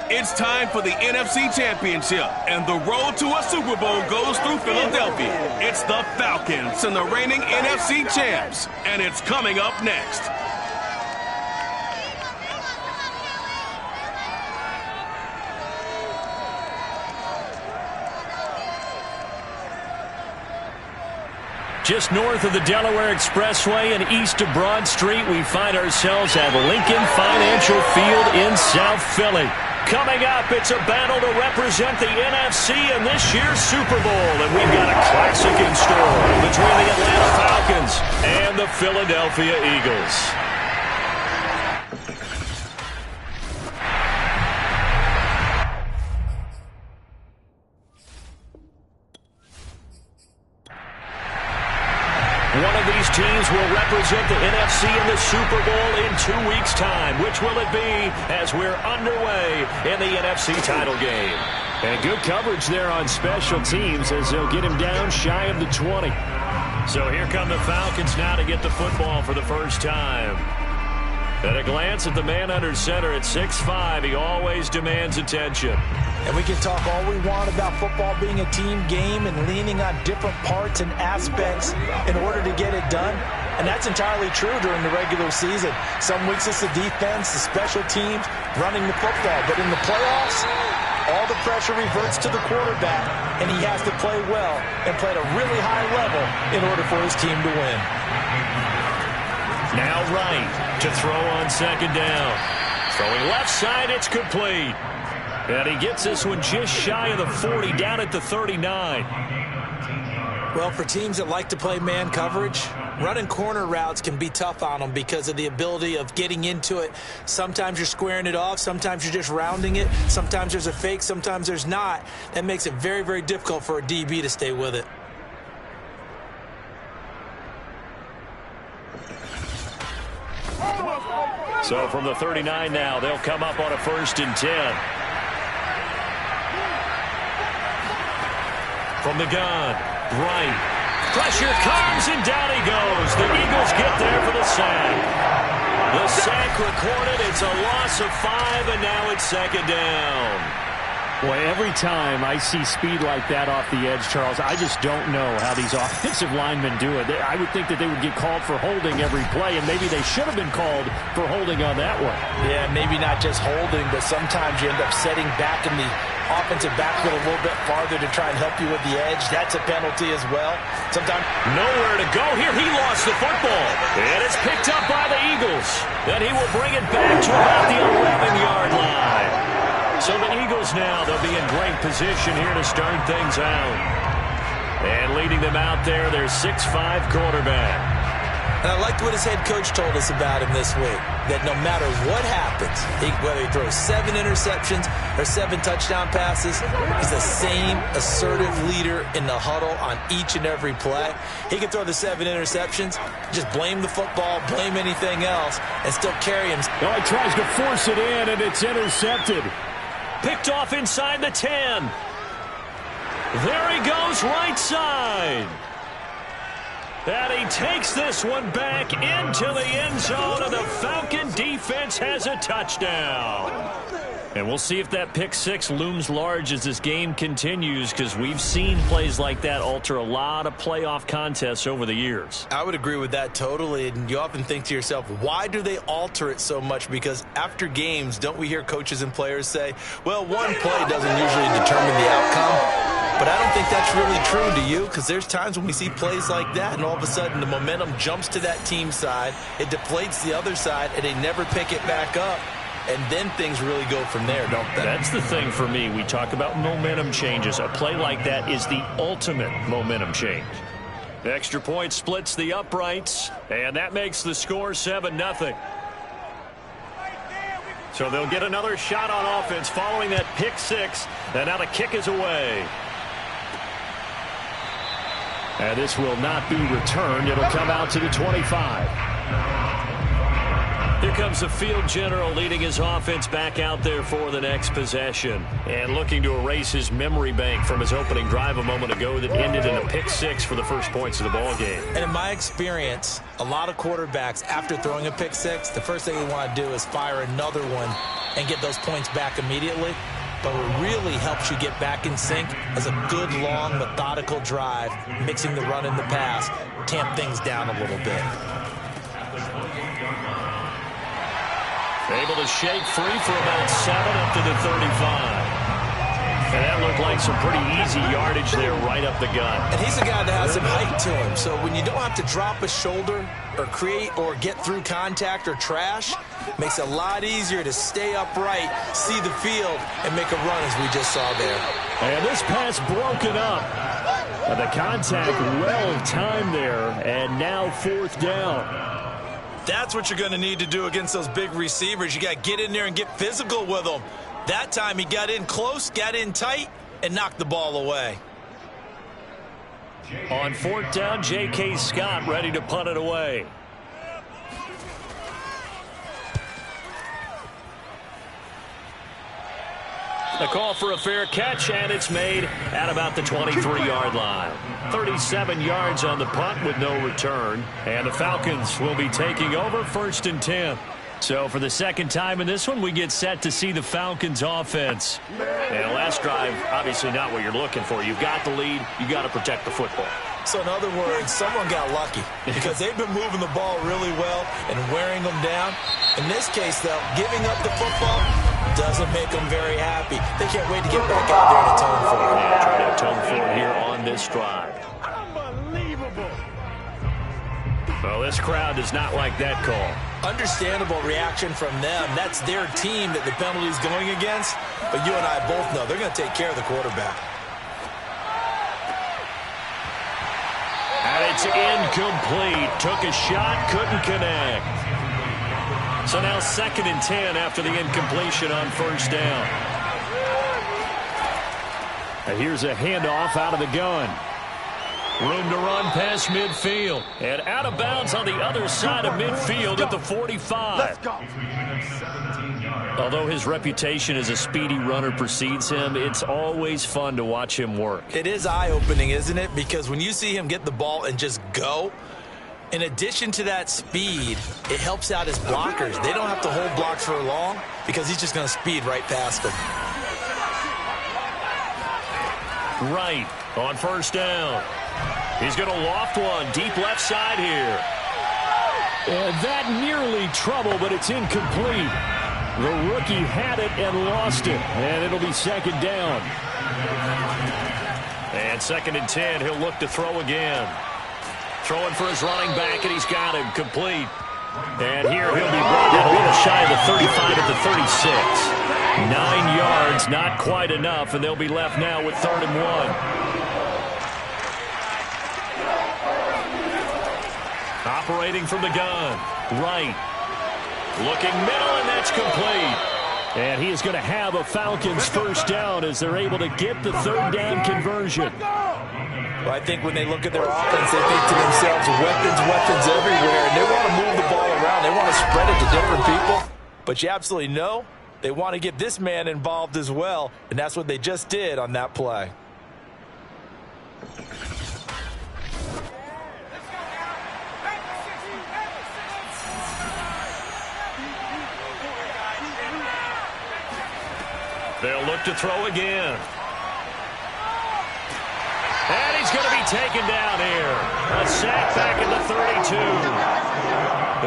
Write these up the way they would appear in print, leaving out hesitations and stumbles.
It's time for the NFC Championship, and the road to a Super Bowl goes through Philadelphia. It's the Falcons and the reigning NFC champs, and it's coming up next. Just north of the Delaware Expressway and east of Broad Street, we find ourselves at Lincoln Financial Field in South Philly. Coming up, it's a battle to represent the NFC in this year's Super Bowl. And we've got a classic in store between the Atlanta Falcons and the Philadelphia Eagles. One of these teams will represent the NFC in the Super Bowl in 2 weeks' time. Which will it be as we're underway in the NFC title game? And good coverage there on special teams as they'll get him down shy of the 20. So here come the Falcons now to get the football for the first time. At a glance at the man under center at 6'5", he always demands attention. And we can talk all we want about football being a team game and leaning on different parts and aspects in order to get it done. And that's entirely true during the regular season. Some weeks it's the defense, the special teams, running the football. But in the playoffs, all the pressure reverts to the quarterback, and he has to play well and play at a really high level in order for his team to win. Now right to throw on second down. Throwing left side, it's complete. And he gets this one just shy of the 40, down at the 39. Well, for teams that like to play man coverage, running corner routes can be tough on them because of the ability of getting into it. Sometimes you're squaring it off. Sometimes you're just rounding it. Sometimes there's a fake. Sometimes there's not. That makes it very, very difficult for a DB to stay with it. So from the 39 now, they'll come up on a 1st and 10. From the gun, right. Pressure comes, and down he goes. The Eagles get there for the sack. The sack recorded. It's a loss of 5, and now it's 2nd down. Boy, every time I see speed like that off the edge, Charles, I just don't know how these offensive linemen do it. I would think that they would get called for holding every play, and maybe they should have been called for holding on that one. Yeah, maybe not just holding, but sometimes you end up setting back in the offensive backfield a little bit farther to try and help you with the edge. That's a penalty as well. Sometimes nowhere to go here. He lost the football, and it's picked up by the Eagles. Then he will bring it back to about the 11-yard line. So the Eagles now, they'll be in great position here to start things out. And leading them out there, their 6'5" quarterback. And I liked what his head coach told us about him this week, that no matter what happens, whether he throws 7 interceptions or 7 touchdown passes, he's the same assertive leader in the huddle on each and every play. He can throw the 7 interceptions, just blame the football, blame anything else, and still carry him. Oh, he tries to force it in, and it's intercepted. Picked off inside the 10. There he goes, right side. And he takes this one back into the end zone, and the Falcon defense has a touchdown. And we'll see if that pick 6 looms large as this game continues, because we've seen plays like that alter a lot of playoff contests over the years. I would agree with that totally, and you often think to yourself, why do they alter it so much? Because after games, don't we hear coaches and players say, well, one play doesn't usually determine the outcome? But I don't think that's really true, do you? Because there's times when we see plays like that, and all of a sudden the momentum jumps to that team side, it deflates the other side, and they never pick it back up. And then things really go from there, don't they? That's the thing for me. We talk about momentum changes. A play like that is the ultimate momentum change. The extra point splits the uprights, and that makes the score 7-0. So they'll get another shot on offense following that pick 6, and now the kick is away. And this will not be returned. It'll come out to the 25. Here comes the field general leading his offense back out there for the next possession. And looking to erase his memory bank from his opening drive a moment ago that ended in a pick six for the first points of the ball game. And in my experience, a lot of quarterbacks, after throwing a pick six, the first thing they want to do is fire another one and get those points back immediately. But what really helps you get back in sync is a good, long, methodical drive, mixing the run and the pass, tamp things down a little bit. Able to shake free for about 7 up to the 35. And that looked like some pretty easy yardage there right up the gut. And he's a guy that has some height to him. So when you don't have to drop a shoulder or create or get through contact or trash, makes it a lot easier to stay upright, see the field, and make a run as we just saw there. And this pass broken up. The contact well timed there, and now 4th down. That's what you're going to need to do against those big receivers. You got to get in there and get physical with them. That time he got in close, got in tight, and knocked the ball away. On 4th down, J.K. Scott ready to punt it away. The call for a fair catch, and it's made at about the 23-yard line. 37 yards on the punt with no return. And the Falcons will be taking over 1st and 10. So for the second time in this one, we get set to see the Falcons offense. And last drive, obviously not what you're looking for. You've got the lead. You got to protect the football. So in other words, someone got lucky because they've been moving the ball really well and wearing them down. In this case, though, giving up the football doesn't make them very happy. They can't wait to get back out there and atone for it. Yeah, trying to atone for it here on this drive. Unbelievable. Well, this crowd does not like that call. Understandable reaction from them. That's their team that the penalty is going against. But you and I both know they're going to take care of the quarterback. And it's incomplete. Took a shot, couldn't connect. So now 2nd and 10 after the incompletion on 1st down. And here's a handoff out of the gun. Room to run past midfield. And out of bounds on the other side of midfield at the 45. Let's go. Although his reputation as a speedy runner precedes him, it's always fun to watch him work. It is eye-opening, isn't it? Because when you see him get the ball and just go, in addition to that speed, it helps out his blockers. They don't have to hold blocks for long because he's just going to speed right past them. Right on 1st down. He's going to loft one deep left side here. And that nearly trouble, but it's incomplete. The rookie had it and lost it. And it'll be 2nd down. And 2nd and 10, he'll look to throw again. Throwing for his running back, and he's got him complete. And here he'll be brought down a little shy of the 35 at the 36. 9 yards, not quite enough, and they'll be left now with 3rd and 1. Operating from the gun. Right. Looking middle, and that's complete. And he is going to have a Falcons 1st down as they're able to get the 3rd down conversion. Well, I think when they look at their offense, they think to themselves, weapons everywhere, and they want to move the ball around. They want to spread it to different people. But you absolutely know they want to get this man involved as well, and that's what they just did on that play. They'll look to throw again. And he's going to be taken down here. A sack back at the 32.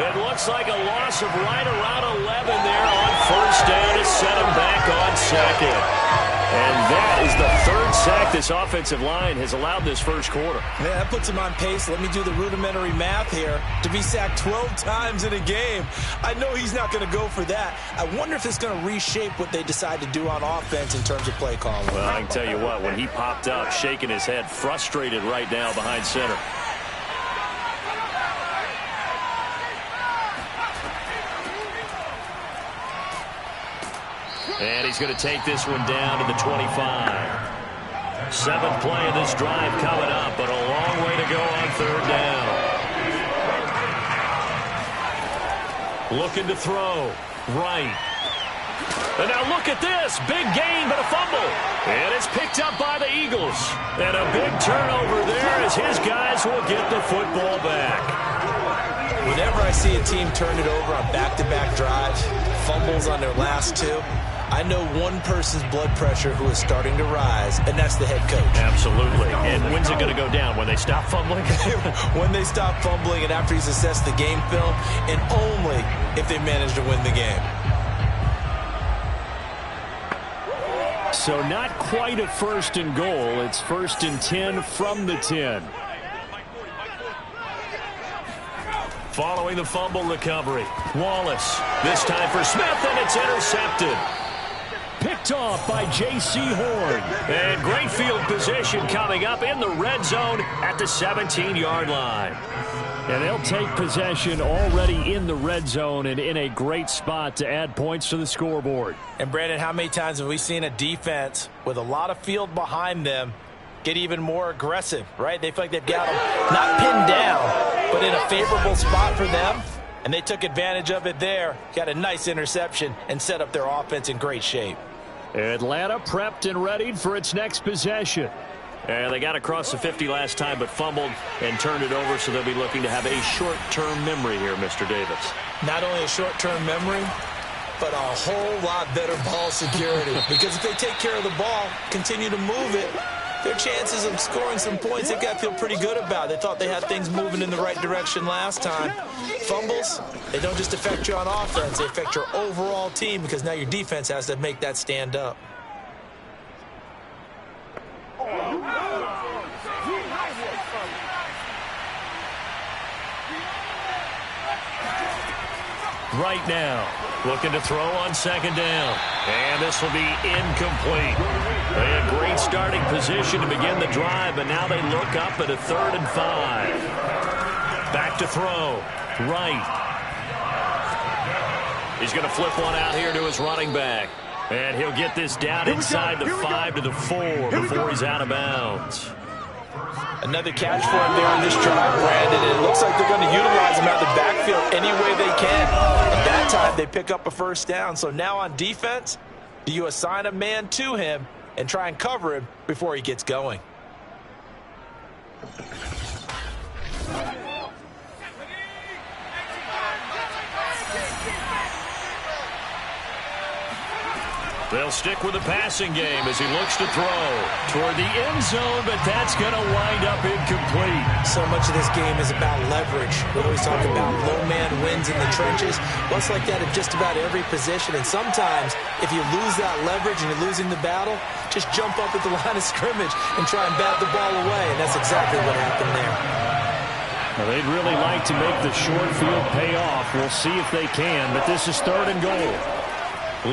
It looks like a loss of right around 11 there on 1st down to set him back on 2nd. And that is the 3rd sack this offensive line has allowed this 1st quarter. Man, that puts him on pace. Let me do the rudimentary math here. To be sacked 12 times in a game, I know he's not going to go for that. I wonder if it's going to reshape what they decide to do on offense in terms of play calling. Well, I can tell you what, when he popped up, shaking his head, frustrated right now behind center. And he's going to take this one down to the 25. 7th play of this drive coming up, but a long way to go on 3rd down. Looking to throw. Right. And now look at this. Big gain, but a fumble. And it's picked up by the Eagles. And a big turnover there as his guys will get the football back. Whenever I see a team turn it over on back-to-back drives, fumbles on their last two, I know one person's blood pressure who is starting to rise, and that's the head coach. Absolutely. And when's it going to go down? When they stop fumbling? When they stop fumbling and after he's assessed the game film, and only if they manage to win the game. So not quite a 1st and goal. It's 1st and 10 from the 10. Following the fumble recovery, Wallace. This time for Smith, and it's intercepted. Picked off by J.C. Horn. And great field position coming up in the red zone at the 17-yard line. And they'll take possession already in the red zone and in a great spot to add points to the scoreboard. And, Brandon, how many times have we seen a defense with a lot of field behind them get even more aggressive, right? They feel like they've got them not pinned down, but in a favorable spot for them. And they took advantage of it there, got a nice interception, and set up their offense in great shape. Atlanta prepped and readied for its next possession. And they got across the 50 last time, but fumbled and turned it over, so they'll be looking to have a short-term memory here, Mr. Davis. Not only a short-term memory, but a whole lot better ball security. Because if they take care of the ball, continue to move it, their chances of scoring some points, they've got to feel pretty good about. They thought they had things moving in the right direction last time. Fumbles, they don't just affect you on offense, they affect your overall team because now your defense has to make that stand up. Right now, looking to throw on 2nd down. And this will be incomplete. They had great starting position to begin the drive, but now they look up at a 3rd and 5. Back to throw. Right. He's going to flip one out here to his running back. And he'll get this down inside the 5 to the 4 before he's out of bounds. Another catch for him there in this drive, Brandon. And it looks like they're going to utilize him out of the backfield any way they can. At that time, they pick up a 1st down. So now on defense, do you assign a man to him and try and cover him before he gets going? They'll stick with the passing game as he looks to throw toward the end zone, but that's going to wind up incomplete. So much of this game is about leverage. We always talk about low man wins in the trenches. Well, it's like that at just about every position. And sometimes, if you lose that leverage and you're losing the battle, just jump up at the line of scrimmage and try and bat the ball away. And that's exactly what happened there. Well, they'd really like to make the short field pay off. We'll see if they can, but this is 3rd and goal.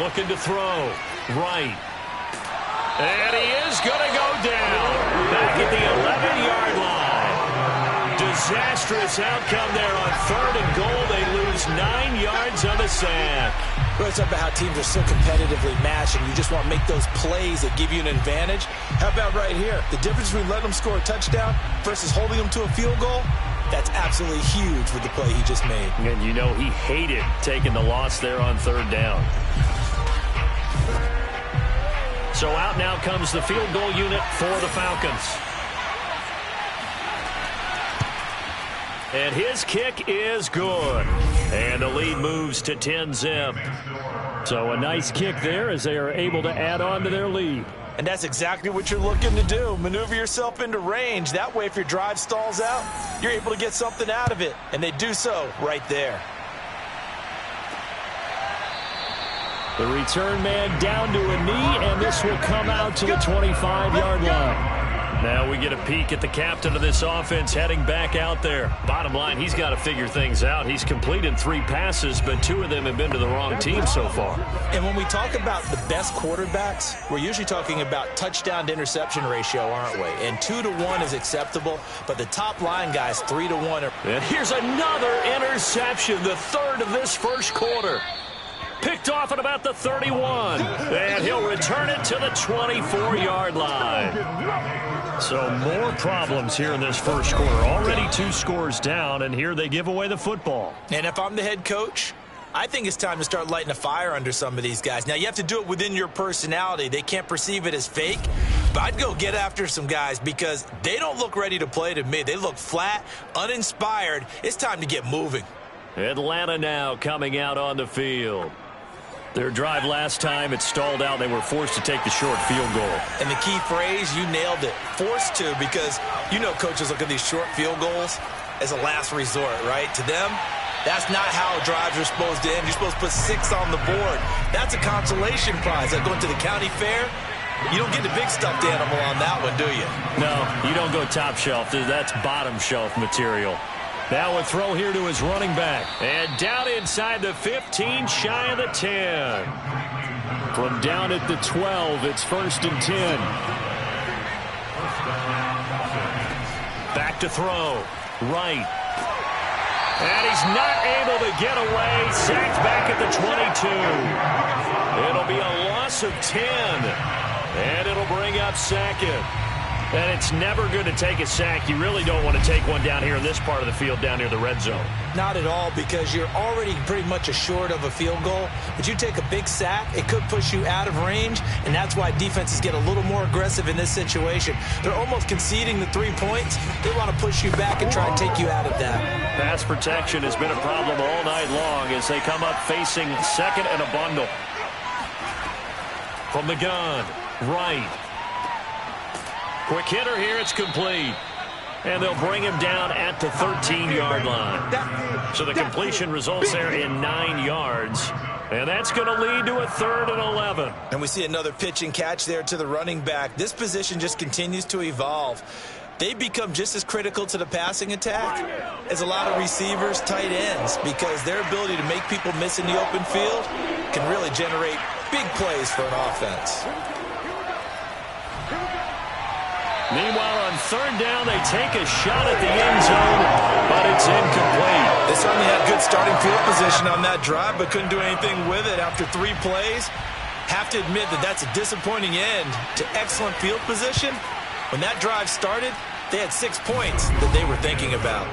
Looking to throw. Right. And he is going to go down. Back at the 11-yard line. Disastrous outcome there on 3rd and goal. They lose 9 yards on the sack. Well, it's about how teams are so competitively matched, and you just want to make those plays that give you an advantage. How about right here? The difference between letting them score a touchdown versus holding them to a field goal, that's absolutely huge with the play he just made. And you know he hated taking the loss there on 3rd down. So out now comes the field goal unit for the Falcons. And his kick is good. And the lead moves to 10-zip. So a nice kick there as they are able to add on to their lead. And that's exactly what you're looking to do. Maneuver yourself into range. That way, if your drive stalls out, you're able to get something out of it. And they do so right there. The return man down to a knee, and this will come out to the 25-yard line. Now we get a peek at the captain of this offense heading back out there. Bottom line, he's got to figure things out. He's completed 3 passes, but 2 of them have been to the wrong team so far. And when we talk about the best quarterbacks, we're usually talking about touchdown to interception ratio, aren't we? And 2 to 1 is acceptable, but the top line guys, 3 to 1 are... And here's another interception, the 3rd of this first quarter. Picked off at about the 31. And he'll return it to the 24-yard line. So more problems here in this first quarter. Already 2 scores down, and here they give away the football. And if I'm the head coach, I think it's time to start lighting a fire under some of these guys. Now, you have to do it within your personality. They can't perceive it as fake. But I'd go get after some guys because they don't look ready to play to me. They look flat, uninspired. It's time to get moving. Atlanta now coming out on the field. Their drive last time, it stalled out. They were forced to take the short field goal. And the key phrase, you nailed it, forced to, because you know coaches look at these short field goals as a last resort, right? To them, that's not how drives are supposed to end. You're supposed to put 6 on the board. That's a consolation prize. Like going to the county fair, you don't get the big stuffed animal on that one, do you? No, you don't go top shelf. That's bottom shelf material. Now a throw here to his running back. And down inside the 15, shy of the 10. From down at the 12, it's 1st and 10. Back to throw. Right. And he's not able to get away. Sacked back at the 22. It'll be a loss of 10. And it'll bring up 2nd. And it's never good to take a sack. You really don't want to take one down here in this part of the field, down near the red zone. Not at all, because you're already pretty much assured of a field goal. But you take a big sack, it could push you out of range, and that's why defenses get a little more aggressive in this situation. They're almost conceding the 3 points. They want to push you back and try and take you out of that. Pass protection has been a problem all night long as they come up facing 2nd and a bundle. From the gun, right. Quick hitter here, it's complete. And they'll bring him down at the 13-yard line. So the completion results there in 9 yards. And that's going to lead to a 3rd and 11. And we see another pitch and catch there to the running back. This position just continues to evolve. They become just as critical to the passing attack as a lot of receivers, tight ends, because their ability to make people miss in the open field can really generate big plays for an offense. Meanwhile, on 3rd down, they take a shot at the end zone, but it's incomplete. They certainly had good starting field position on that drive, but couldn't do anything with it after 3 plays. Have to admit that that's a disappointing end to excellent field position. When that drive started, they had 6 points that they were thinking about.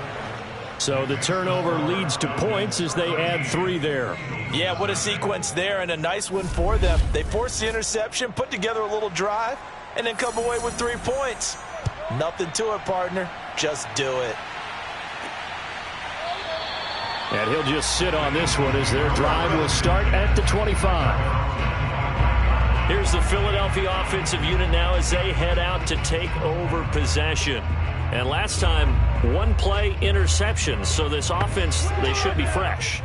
So the turnover leads to points as they add 3 there. Yeah, what a sequence there, and a nice one for them. They forced the interception, put together a little drive, and then come away with 3 points. Nothing to it, partner. Just do it. And he'll just sit on this one as their drive will start at the 25. Here's the Philadelphia offensive unit now as they head out to take over possession. And last time, 1 play interception. So this offense, they should be fresh.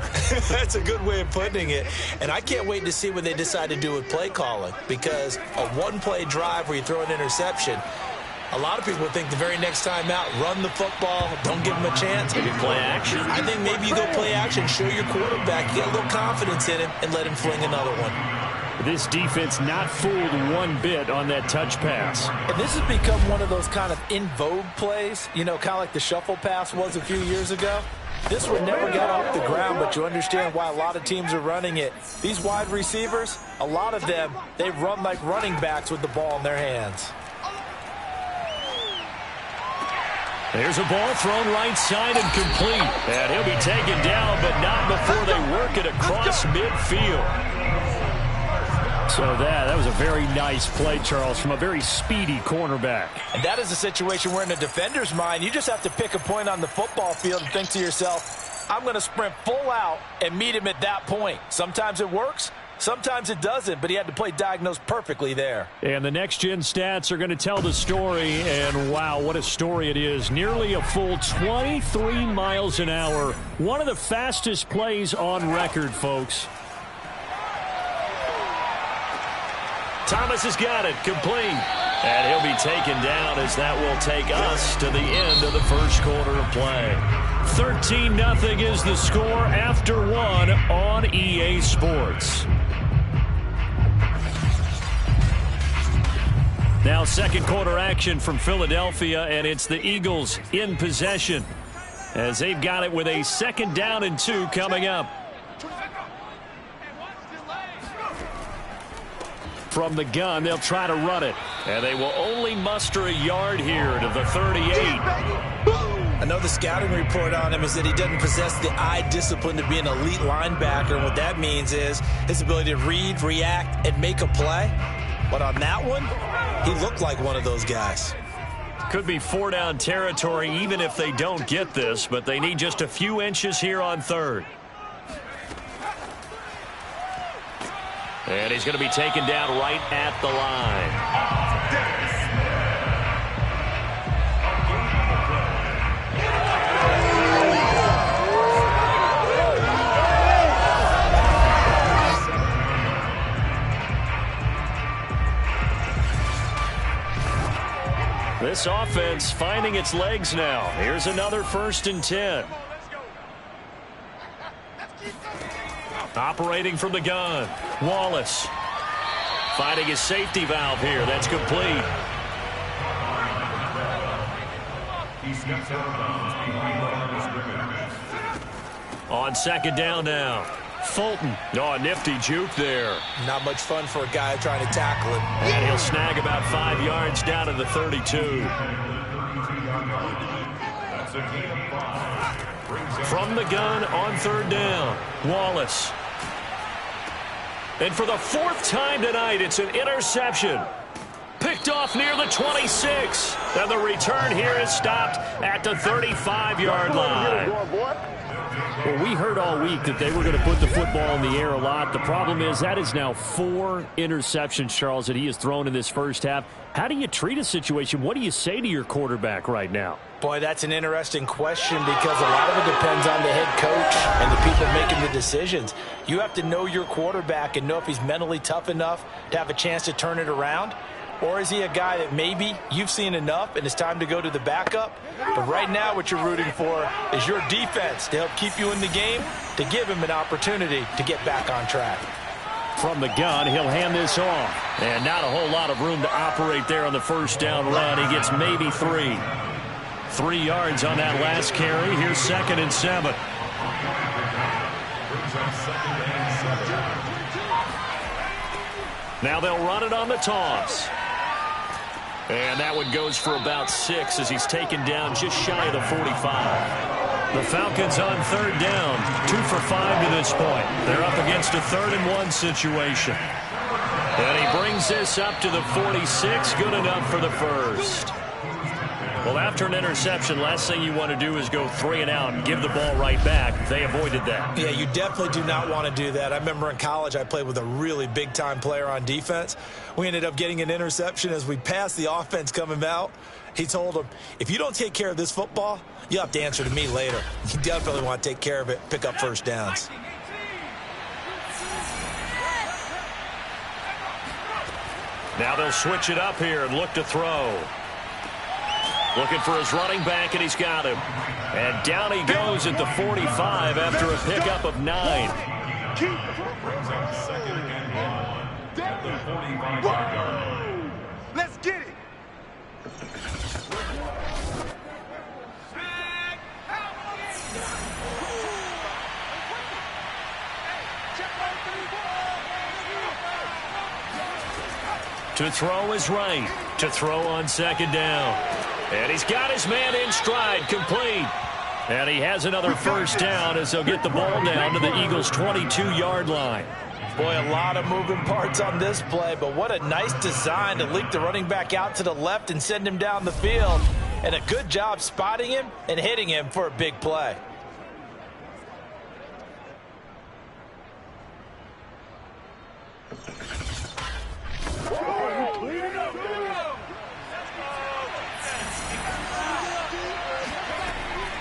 That's a good way of putting it. And I can't wait to see what they decide to do with play calling, because a 1-play drive where you throw an interception, a lot of people think the very next time out, run the football, don't give them a chance. Maybe play action. I think maybe you go play action, show your quarterback, get a little confidence in him, and let him fling another one. This defense not fooled one bit on that touch pass. And this has become one of those kind of in vogue plays, you know, kind of like the shuffle pass was a few years ago. This one never got off the ground, but you understand why a lot of teams are running it. These wide receivers, a lot of them, they run like running backs with the ball in their hands. There's a ball thrown right side and complete. And he'll be taken down, but not before they work it across midfield. So that was a very nice play, Charles, from a very speedy cornerback. And that is a situation where in a defender's mind, you just have to pick a point on the football field and think to yourself, I'm going to sprint full out and meet him at that point. Sometimes it works, sometimes it doesn't, but he had to play diagnosed perfectly there. And the next-gen stats are going to tell the story, and wow, what a story it is. Nearly a full 23 miles an hour. One of the fastest plays on record, folks. Thomas has got it, complete. And he'll be taken down as that will take us to the end of the first quarter of play. 13-0 is the score after 1 on EA Sports. Now second quarter action from Philadelphia, and it's the Eagles in possession as they've got it with a 2nd down and 2 coming up. From the gun, they'll try to run it. And they will only muster a yard here to the 38. I know the scouting report on him is that he doesn't possess the eye discipline to be an elite linebacker. And what that means is his ability to read, react, and make a play. But on that one, he looked like one of those guys. Could be 4-down territory even if they don't get this, but they need just a few inches here on third. And he's going to be taken down right at the line. This offense finding its legs now. Here's another 1st and 10. Operating from the gun. Wallace finding his safety valve here. That's complete. On 2nd down now. Fulton. Oh, a nifty juke there. Not much fun for a guy trying to tackle him. And he'll snag about 5 yards down to the 32. From the gun on 3rd down. Wallace. And for the 4th time tonight, it's an interception. Picked off near the 26. And the return here is stopped at the 35-yard line. Well, we heard all week that they were going to put the football in the air a lot. The problem is that is now 4 interceptions, Charles, that he has thrown in this first half. How do you treat a situation? What do you say to your quarterback right now? Boy, that's an interesting question because a lot of it depends on the head coach and the people making the decisions. You have to know your quarterback and know if he's mentally tough enough to have a chance to turn it around. Or is he a guy that maybe you've seen enough and it's time to go to the backup? But right now what you're rooting for is your defense to help keep you in the game, to give him an opportunity to get back on track. From the gun, he'll hand this off. And not a whole lot of room to operate there on the 1st down run. He gets maybe 3. 3 yards on that last carry. Here's 2nd and 7. Now they'll run it on the toss. And that one goes for about 6 as he's taken down just shy of the 45. The Falcons on 3rd down. 2 for 5 to this point. They're up against a 3rd and 1 situation. And he brings this up to the 46. Good enough for the 1st. Well, after an interception, last thing you want to do is go 3 and out and give the ball right back. They avoided that. Yeah, you definitely do not want to do that. I remember in college I played with a really big-time player on defense. We ended up getting an interception as we passed the offense coming out. He told him, if you don't take care of this football, you'll have to answer to me later. You definitely want to take care of it, pick up 1st downs. Now they'll switch it up here and look to throw. Looking for his running back, and he's got him. And down he goes at the 45 after a pickup of 9. Let's get it. To throw is right. To throw on 2nd down. And he's got his man in stride, complete. And he has another 1st down as they'll get the ball down to the Eagles' 22-yard line. Boy, a lot of moving parts on this play, but what a nice design to leak the running back out to the left and send him down the field. And a good job spotting him and hitting him for a big play.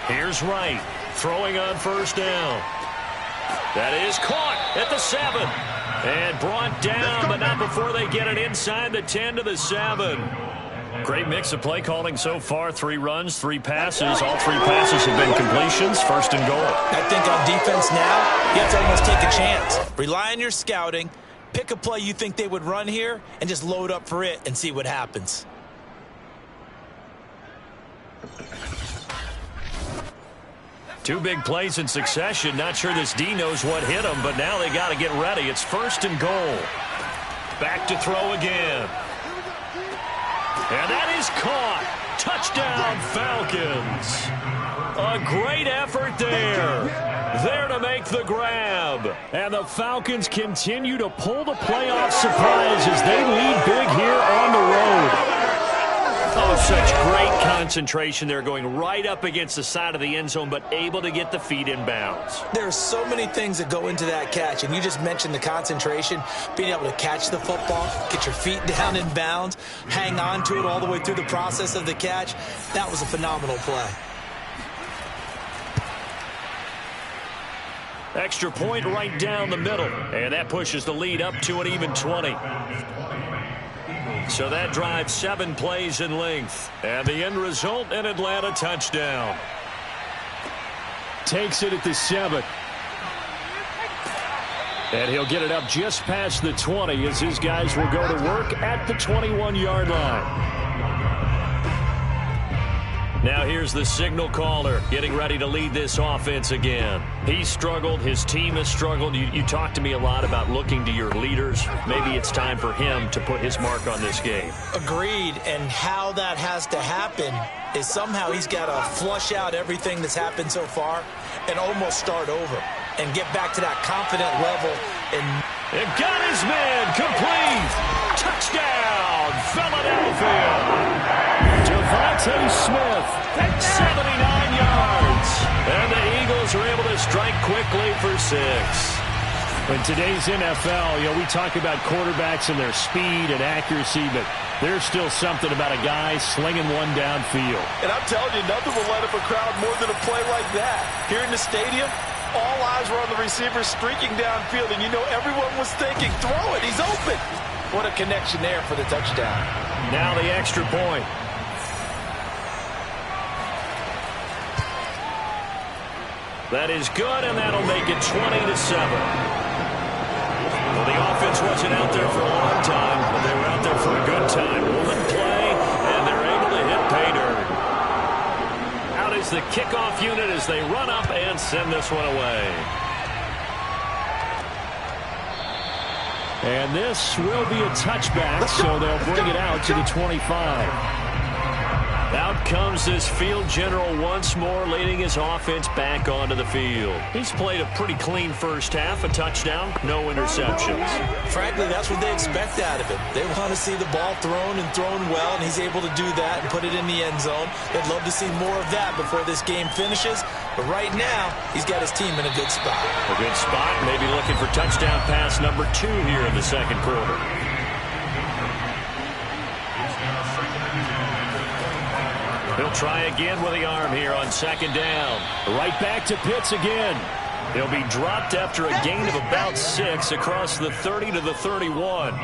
Here's Wright, throwing on 1st down. That is caught at the 7. And brought down, but not before they get it inside the 10 to the 7. Great mix of play calling so far. 3 runs, 3 passes. All 3 passes have been completions. 1st and goal. I think on defense now, you have to almost take a chance. Rely on your scouting. Pick a play you think they would run here and just load up for it and see what happens. Two big plays in succession. Not sure this D knows what hit him, but now they got to get ready. It's 1st and goal. Back to throw again. And that is caught. Touchdown, Falcons. A great effort there. There to make the grab. And the Falcons continue to pull the playoff surprise as they lead big here on the road. Oh, such great concentration there, going right up against the side of the end zone, but able to get the feet in bounds. There are so many things that go into that catch, and you just mentioned the concentration, being able to catch the football, get your feet down in bounds, hang on to it all the way through the process of the catch. That was a phenomenal play. Extra point right down the middle, and that pushes the lead up to an even 20. So that drives 7 plays in length. And the end result, an Atlanta touchdown. Takes it at the 7. And he'll get it up just past the 20 as his guys will go to work at the 21-yard line. Now here's the signal caller getting ready to lead this offense again. He's struggled. His team has struggled. You talked to me a lot about looking to your leaders. Maybe it's time for him to put his mark on this game. Agreed. And how that has to happen is somehow he's got to flush out everything that's happened so far and almost start over and get back to that confident level. And got his man complete. Touchdown, Philadelphia. Devontae Smith, 79 yards. And the Eagles are able to strike quickly for 6. In today's NFL, we talk about quarterbacks and their speed and accuracy, but there's still something about a guy slinging one downfield. And I'm telling you, nothing will light up a crowd more than a play like that. Here in the stadium, all eyes were on the receiver streaking downfield, and you know everyone was thinking, throw it, he's open. What a connection there for the touchdown. Now the extra point. That is good, and that'll make it 20-7. Well, the offense wasn't out there for a long time, but they were out there for a good time. One play, and they're able to hit pay dirt. Out is the kickoff unit as they run up and send this one away. And this will be a touchback, so they'll bring it out to the 25. Out comes this field general once more, leading his offense back onto the field. He's played a pretty clean first half, a touchdown, no interceptions. Frankly, that's what they expect out of him. They want to see the ball thrown and thrown well, and he's able to do that and put it in the end zone. They'd love to see more of that before this game finishes. But right now, he's got his team in a good spot. A good spot, maybe looking for touchdown pass number 2 here in the second quarter. He'll try again with the arm here on second down. Right back to Pitts again. He'll be dropped after a gain of about 6 across the 30 to the 31.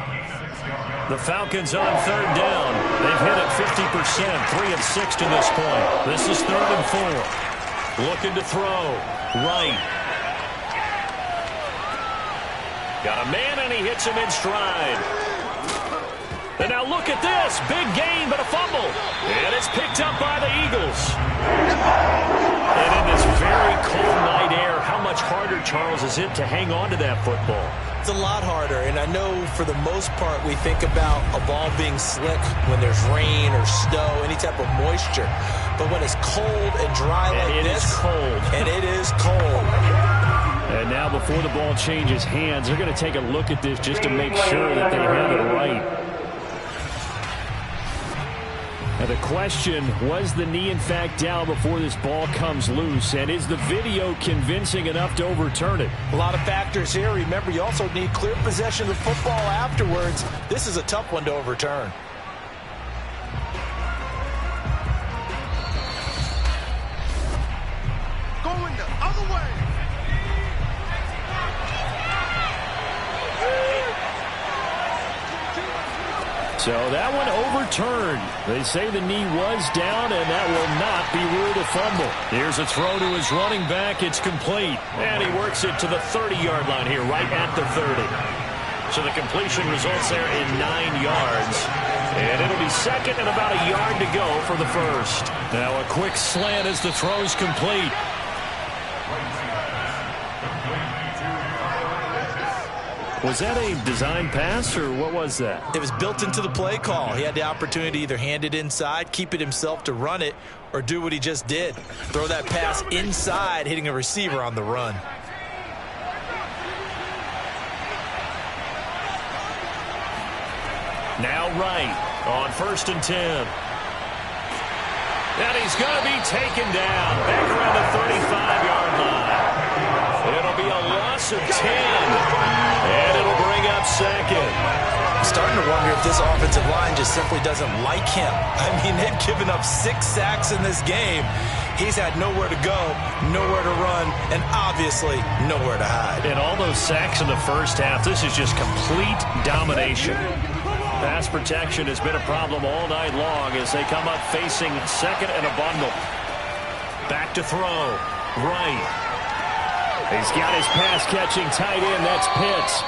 The Falcons on third down. They've hit it 50%, 3 of 6 to this point. This is 3rd and 4. Looking to throw. Right. Got a man, and he hits him in stride. And now look at this. Big gain, but a fumble. And it's picked up by the Eagles. And in this very cold night air, how much harder, Charles, is it to hang on to that football? It's a lot harder, and I know for the most part we think about a ball being slick when there's rain or snow, any type of moisture. But when it's cold and dry like this, it is cold. And it is cold. And now before the ball changes hands, they're going to take a look at this just to make sure that they have it right. Now the question, was the knee in fact down before this ball comes loose? And is the video convincing enough to overturn it? A lot of factors here. Remember, you also need clear possession of the football afterwards. This is a tough one to overturn. Going the other way. So that one overturned. They say the knee was down, and that will not be ruled a fumble. Here's a throw to his running back. It's complete. And he works it to the 30-yard line here, right at the 30. So the completion results there in 9 yards. And it'll be second and about a yard to go for the first. Now a quick slant as the throw's complete. Was that a design pass, or what was that? It was built into the play call. He had the opportunity to either hand it inside, keep it himself to run it, or do what he just did. Throw that pass inside, hitting a receiver on the run. Now Wright on 1st and 10. And he's going to be taken down back around the 35-yard line. It'll be a loss of 10. And it'll bring up 2nd. I'm starting to wonder if this offensive line just simply doesn't like him. I mean, they've given up 6 sacks in this game. He's had nowhere to go, nowhere to run, and obviously nowhere to hide. And all those sacks in the first half, this is just complete domination. Pass protection has been a problem all night long as they come up facing 2nd and a bundle. Back to throw. Right. He's got his pass-catching tight end. That's Pitts.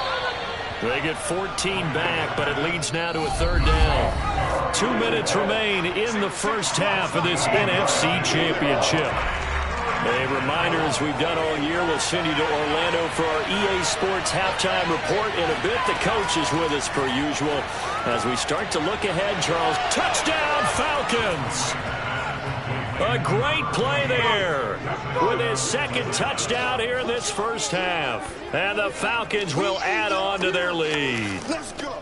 They get 14 back, but it leads now to a 3rd down. 2 minutes remain in the first half of this NFC Championship. A reminder, as we've done all year, we'll send you to Orlando for our EA Sports halftime report in a bit. The coach is with us per usual as we start to look ahead. Charles, touchdown Falcons! A great play there with his 2nd touchdown here in this first half. And the Falcons will add on to their lead. Let's go.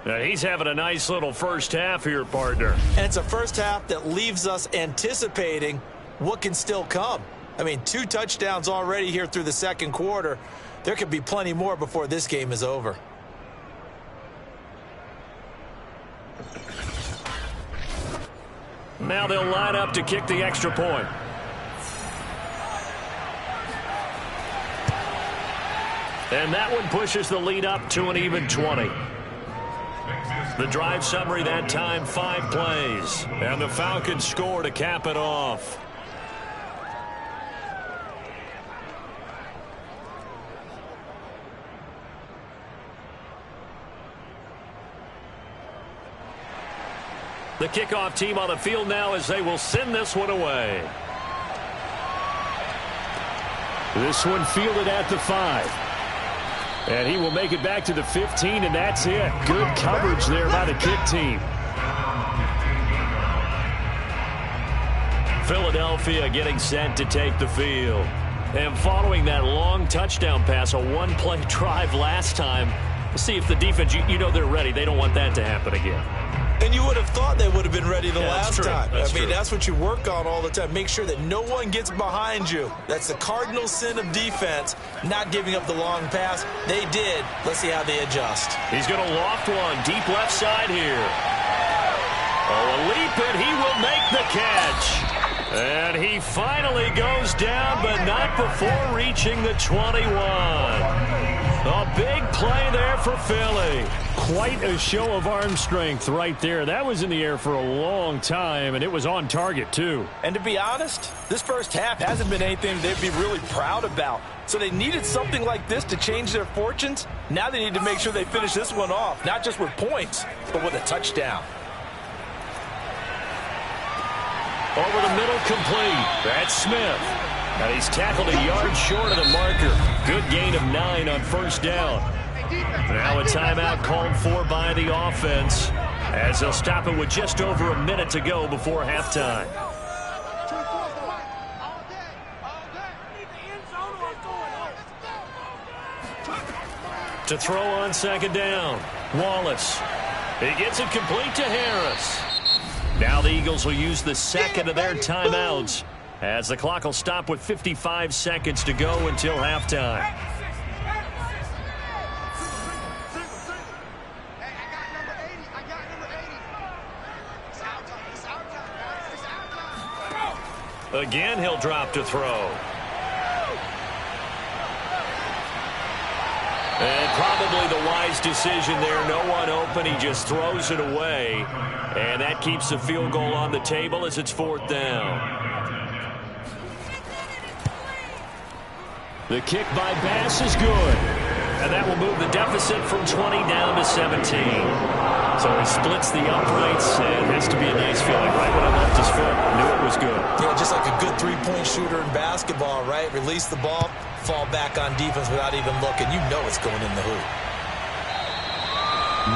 Now, he's having a nice little first half here, partner. And it's a first half that leaves us anticipating what can still come. I mean, 2 touchdowns already here through the 2nd quarter. There could be plenty more before this game is over. Now they'll line up to kick the extra point. And that one pushes the lead up to an even 20. The drive summary that time, 5 plays. And the Falcons score to cap it off. The kickoff team on the field now as they will send this one away. This one fielded at the 5. And he will make it back to the 15, and that's it. Good coverage there by the kick team. Philadelphia getting set to take the field. And following that long touchdown pass, a one-play drive last time, we'll see if the defense, you know they're ready. They don't want that to happen again. And you would have thought they would have been ready the last time. I mean, that's what you work on all the time. Make sure that no one gets behind you. That's the cardinal sin of defense, not giving up the long pass. They did. Let's see how they adjust. He's going to loft one deep left side here. Oh, a leap, and he will make the catch. And he finally goes down, but not before reaching the 21. A big play there for Philly. Quite a show of arm strength right there. That was in the air for a long time, and it was on target, too. And to be honest, this first half hasn't been anything they'd be really proud about. So they needed something like this to change their fortunes. Now they need to make sure they finish this one off, not just with points, but with a touchdown. Over the middle, complete. That's Smith. And he's tackled a yard short of the marker. Good gain of 9 on first down. Now a timeout called for by the offense as they'll stop it with just over a minute to go before halftime. To throw on second down, Wallace. He gets it complete to Harris. Now the Eagles will use the second of their timeouts as the clock will stop with 55 seconds to go until halftime. Again, he'll drop to throw. And probably the wise decision there. No one open. He just throws it away. And that keeps the field goal on the table as it's 4th down. The kick by Bass is good. And that will move the deficit from 20 down to 17. So he splits the uprights, and it has to be a nice feeling. Right when I left his foot, knew it was good. Yeah, just like a good three-point shooter in basketball, right? Release the ball, fall back on defense without even looking. You know it's going in the hoop.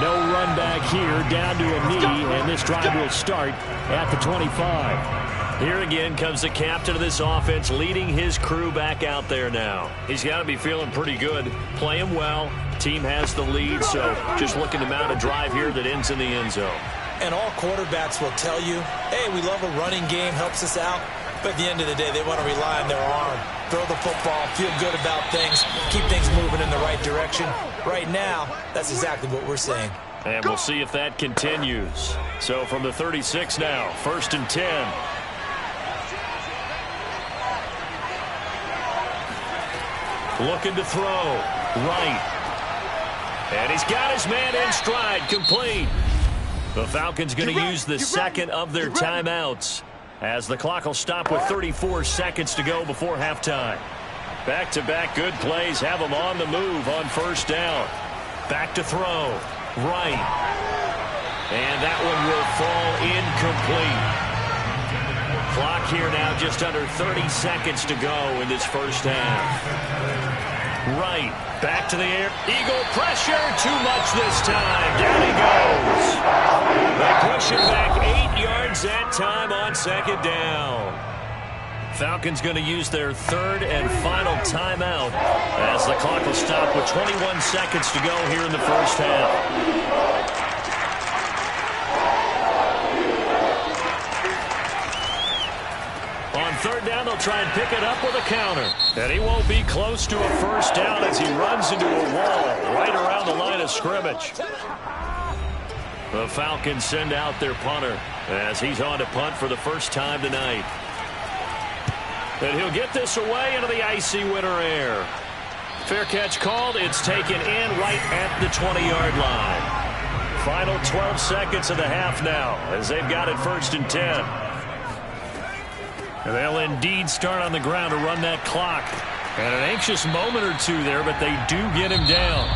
No run back here, down to a knee, and this drive will start at the 25. Here again comes the captain of this offense, leading his crew back out there now. He's got to be feeling pretty good, playing well. Team has the lead, so just looking to mount a drive here that ends in the end zone. And all quarterbacks will tell you, hey, we love a running game, helps us out. But at the end of the day, they want to rely on their arm. Throw the football, feel good about things, keep things moving in the right direction. Right now, that's exactly what we're saying. And we'll see if that continues. So from the 36 now, 1st and 10. Looking to throw. Right. And he's got his man in stride, complete. The Falcons going to use the second of their timeouts, as the clock will stop with 34 seconds to go before halftime. Back-to-back good plays have them on the move on 1st down. Back to throw. Right. And that one will fall incomplete. Clock here now just under 30 seconds to go in this 1st half. Right. Back to the air. Eagle pressure. Too much this time. Down he goes. They push him back 8 yards that time on 2nd down. Falcons going to use their 3rd and final timeout as the clock will stop with 21 seconds to go here in the 1st half. On 3rd down, they'll try and pick it up with a counter. And he won't be close to a 1st down as he runs into a wall right around the line of scrimmage. The Falcons send out their punter as he's on to punt for the first time tonight. And he'll get this away into the icy winter air. Fair catch called. It's taken in right at the 20-yard line. Final 12 seconds of the half now as they've got it 1st and 10. And they'll indeed start on the ground to run that clock. And an anxious moment or two there, but they do get him down.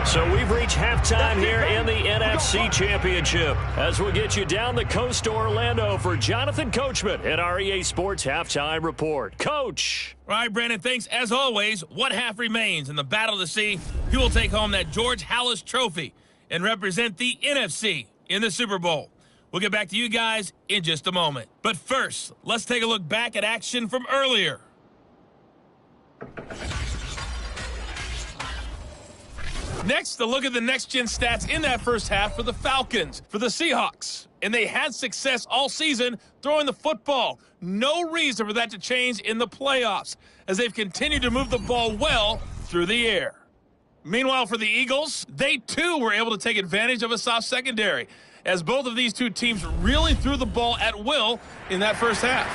So we've reached halftime here in the NFC Championship as we'll get you down the coast to Orlando for Jonathan Coachman at our EA Sports Halftime Report. Coach. All right, Brandon, thanks. As always, one half remains in the battle to see who will take home that George Halas Trophy and represent the NFC in the Super Bowl. We'll get back to you guys in just a moment. But first, let's take a look back at action from earlier. Next, a look at the next-gen stats in that 1st half for the Falcons, for the Seahawks. And they had success all season throwing the football. No reason for that to change in the playoffs, as they've continued to move the ball well through the air. Meanwhile, for the Eagles, they too were able to take advantage of a soft secondary, as both of these two teams really threw the ball at will in that 1st half.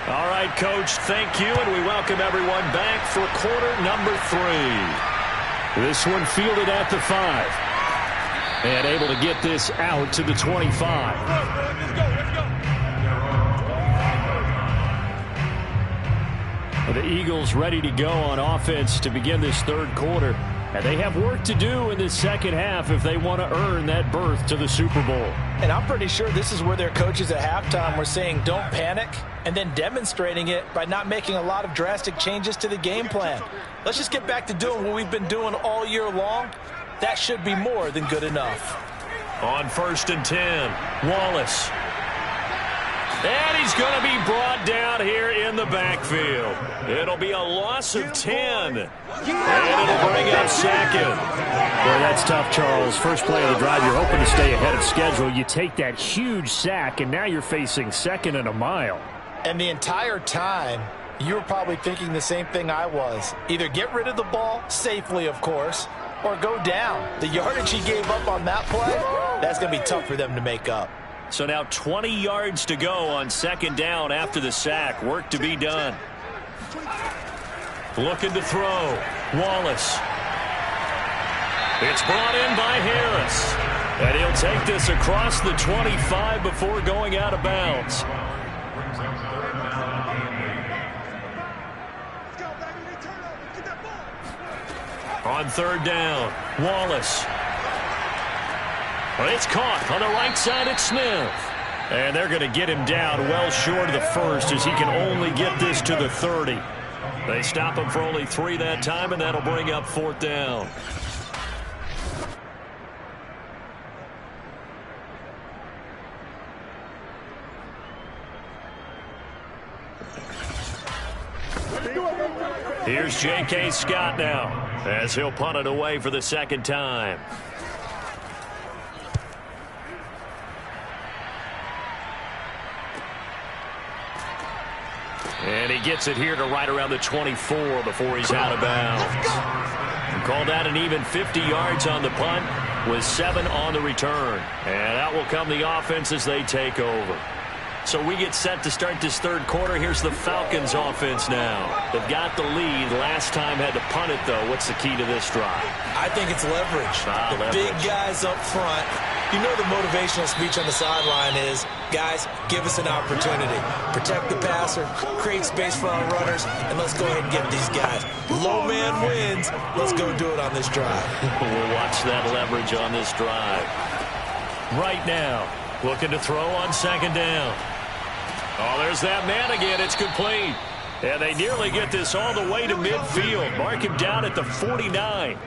All right, Coach, thank you, and we welcome everyone back for quarter number 3. This one fielded at the 5. And able to get this out to the 25. The Eagles ready to go on offense to begin this 3rd quarter. And they have work to do in this 2nd half if they want to earn that berth to the Super Bowl. And I'm pretty sure this is where their coaches at halftime were saying don't panic, and then demonstrating it by not making a lot of drastic changes to the game plan. Let's just get back to doing what we've been doing all year long. That should be more than good enough. On 1st and 10, Wallace. And he's going to be brought down here in the backfield. It'll be a loss of 10. And it'll bring up 2nd. Boy, that's tough, Charles. First play of the drive, you're hoping to stay ahead of schedule. You take that huge sack, and now you're facing 2nd and a mile. And the entire time, you were probably thinking the same thing I was. Either get rid of the ball, safely, of course, or go down. The yardage he gave up on that play, that's going to be tough for them to make up. So now 20 yards to go on 2nd down after the sack. Work to be done. Looking to throw. Wallace. It's brought in by Harris. And he'll take this across the 25 before going out of bounds. On 3rd down, Wallace. It's caught on the right side at Smith. And they're going to get him down well short of the 1st as he can only get this to the 30. They stop him for only 3 that time, and that'll bring up 4th down. Here's J.K. Scott now as he'll punt it away for the second time. And he gets it here to right around the 24 before he's out of bounds. Called out an even 50 yards on the punt with 7 on the return. And out will come the offense as they take over. So we get set to start this third quarter. Here's the Falcons offense now. They've got the lead. Last time had to punt it, though. What's the key to this drive? I think it's leverage. The big guys up front. You know the motivational speech on the sideline is, guys, give us an opportunity. Protect the passer, create space for our runners, and let's go ahead and get these guys. Low man wins. Let's go do it on this drive. We'll watch that leverage on this drive. Right now, looking to throw on second down. Oh, there's that man again. It's complete. And they nearly get this all the way to midfield. Mark him down at the 49.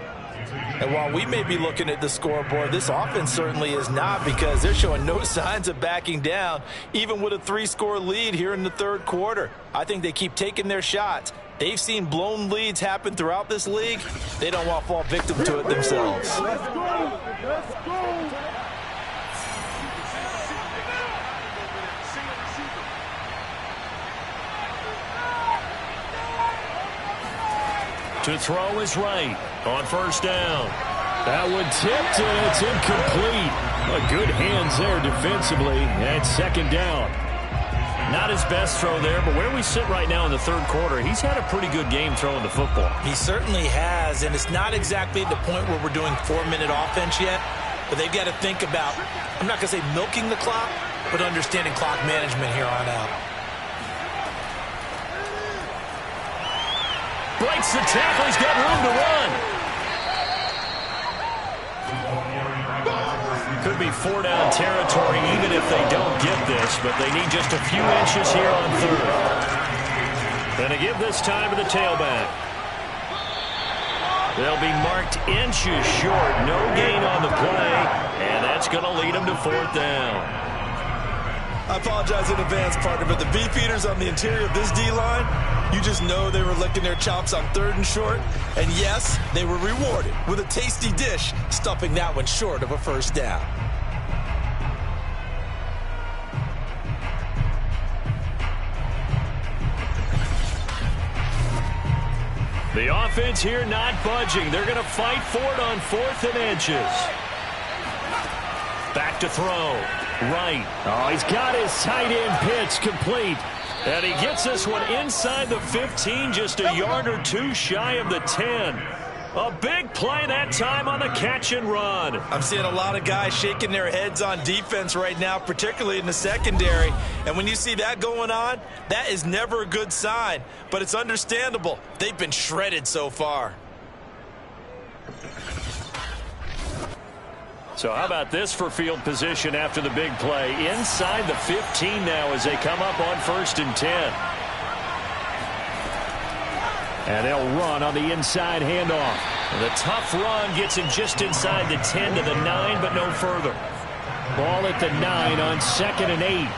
And while we may be looking at the scoreboard, this offense certainly is not, because they're showing no signs of backing down, even with a 3-score lead here in the third quarter. I think they keep taking their shots. They've seen blown leads happen throughout this league. They don't want to fall victim to it themselves. Let's go. Let's go. To throw is right on first down. That one tipped, and it's incomplete. Good hands there defensively at second down. Not his best throw there, but where we sit right now in the third quarter, he's had a pretty good game throwing the football. He certainly has, and it's not exactly at the point where we're doing 4-minute offense yet, but they've got to think about, I'm not going to say milking the clock, but understanding clock management here on out. Breaks the tackle. He's got room to run. Could be 4-down territory even if they don't get this, but they need just a few inches here on third. Going to give this time to the tailback. They'll be marked inches short. No gain on the play, and that's going to lead them to fourth down. I apologize in advance, partner, but the beefeaters on the interior of this D-line, you just know they were licking their chops on third and short. And yes, they were rewarded with a tasty dish, stuffing that one short of a first down. The offense here not budging. They're going to fight for it on 4th and inches. Back to throw. Right. Oh, he's got his tight end pitch complete. And he gets this one inside the 15, just a yard or two shy of the 10. A big play that time on the catch and run. I'm seeing a lot of guys shaking their heads on defense right now, particularly in the secondary. And when you see that going on, that is never a good sign. But it's understandable. They've been shredded so far. So how about this for field position after the big play? Inside the 15 now as they come up on 1st and 10. And they'll run on the inside handoff. The tough run gets him just inside the 10 to the 9, but no further. Ball at the 9 on 2nd and 8.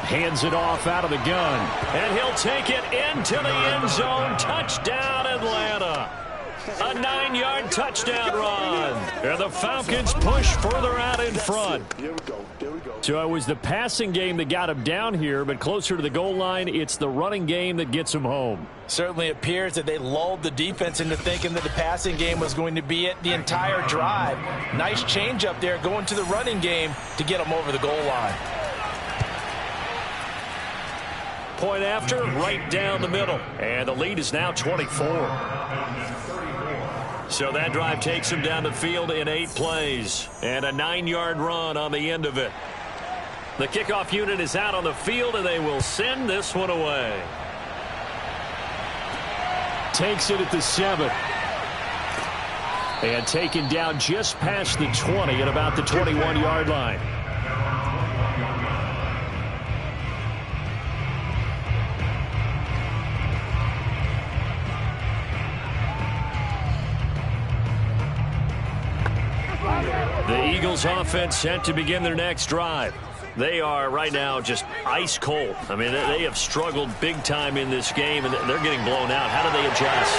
Hands it off out of the gun. And he'll take it into the end zone. Touchdown, Atlanta. A 9-yard touchdown run. And the Falcons push further out in front. So it was the passing game that got him down here, but closer to the goal line, it's the running game that gets him home. Certainly appears that they lulled the defense into thinking that the passing game was going to be it the entire drive. Nice change up there going to the running game to get them over the goal line. Point after, right down the middle. And the lead is now 24. So that drive takes him down the field in 8 plays. And a 9-yard run on the end of it. The kickoff unit is out on the field, and they will send this one away. Takes it at the 7. And taken down just past the 20 at about the 21-yard line. The Eagles offense set to begin their next drive. They are right now just ice cold. I mean, they have struggled big time in this game, and they're getting blown out. How do they adjust?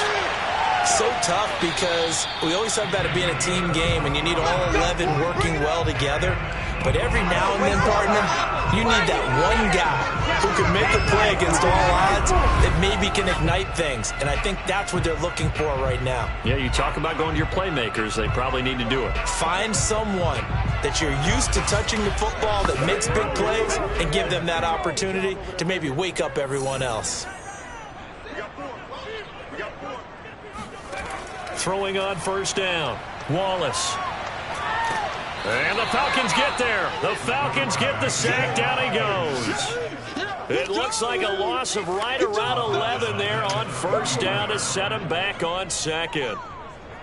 So tough because we always talk about it being a team game, and you need all 11 working well together. But every now and then, partner, you need that one guy who can make a play against all odds that maybe can ignite things. And I think that's what they're looking for right now. Yeah, you talk about going to your playmakers. They probably need to do it. Find someone that you're used to touching the football that makes big plays and give them that opportunity to maybe wake up everyone else. Throwing on first down. Wallace. And the Falcons get there. The Falcons get the sack. Down he goes. It looks like a loss of right around 11 there on first down to set him back on second.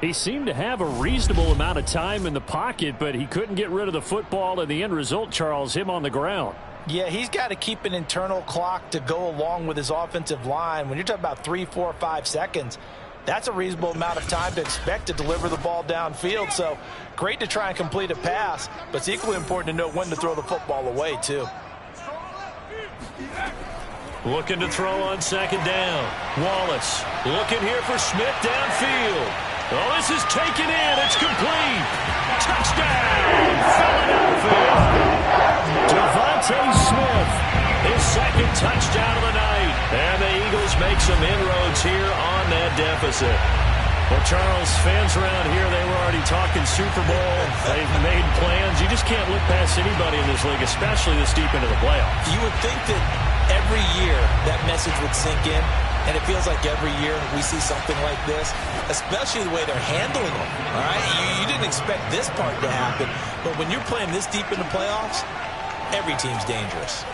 He seemed to have a reasonable amount of time in the pocket, but he couldn't get rid of the football, and the end result, Charles, him on the ground. Yeah, he's got to keep an internal clock to go along with his offensive line. When you're talking about 3, 4, 5 seconds, that's a reasonable amount of time to expect to deliver the ball downfield. So great to try and complete a pass, but it's equally important to know when to throw the football away, too. Looking to throw on second down. Wallace looking here for Smith downfield. Oh, this is taken in. It's complete. Touchdown, Philadelphia. Devontae Smith. His second touchdown of the night. And the Eagles make some inroads here on that deficit. Well, Charles, fans around here, they were already talking Super Bowl. They've made plans. You just can't look past anybody in this league, especially this deep into the playoffs. You would think that every year that message would sink in, and it feels like every year we see something like this, especially the way they're handling them. All right, you didn't expect this part to happen, but when you're playing this deep in the playoffs, every team's dangerous.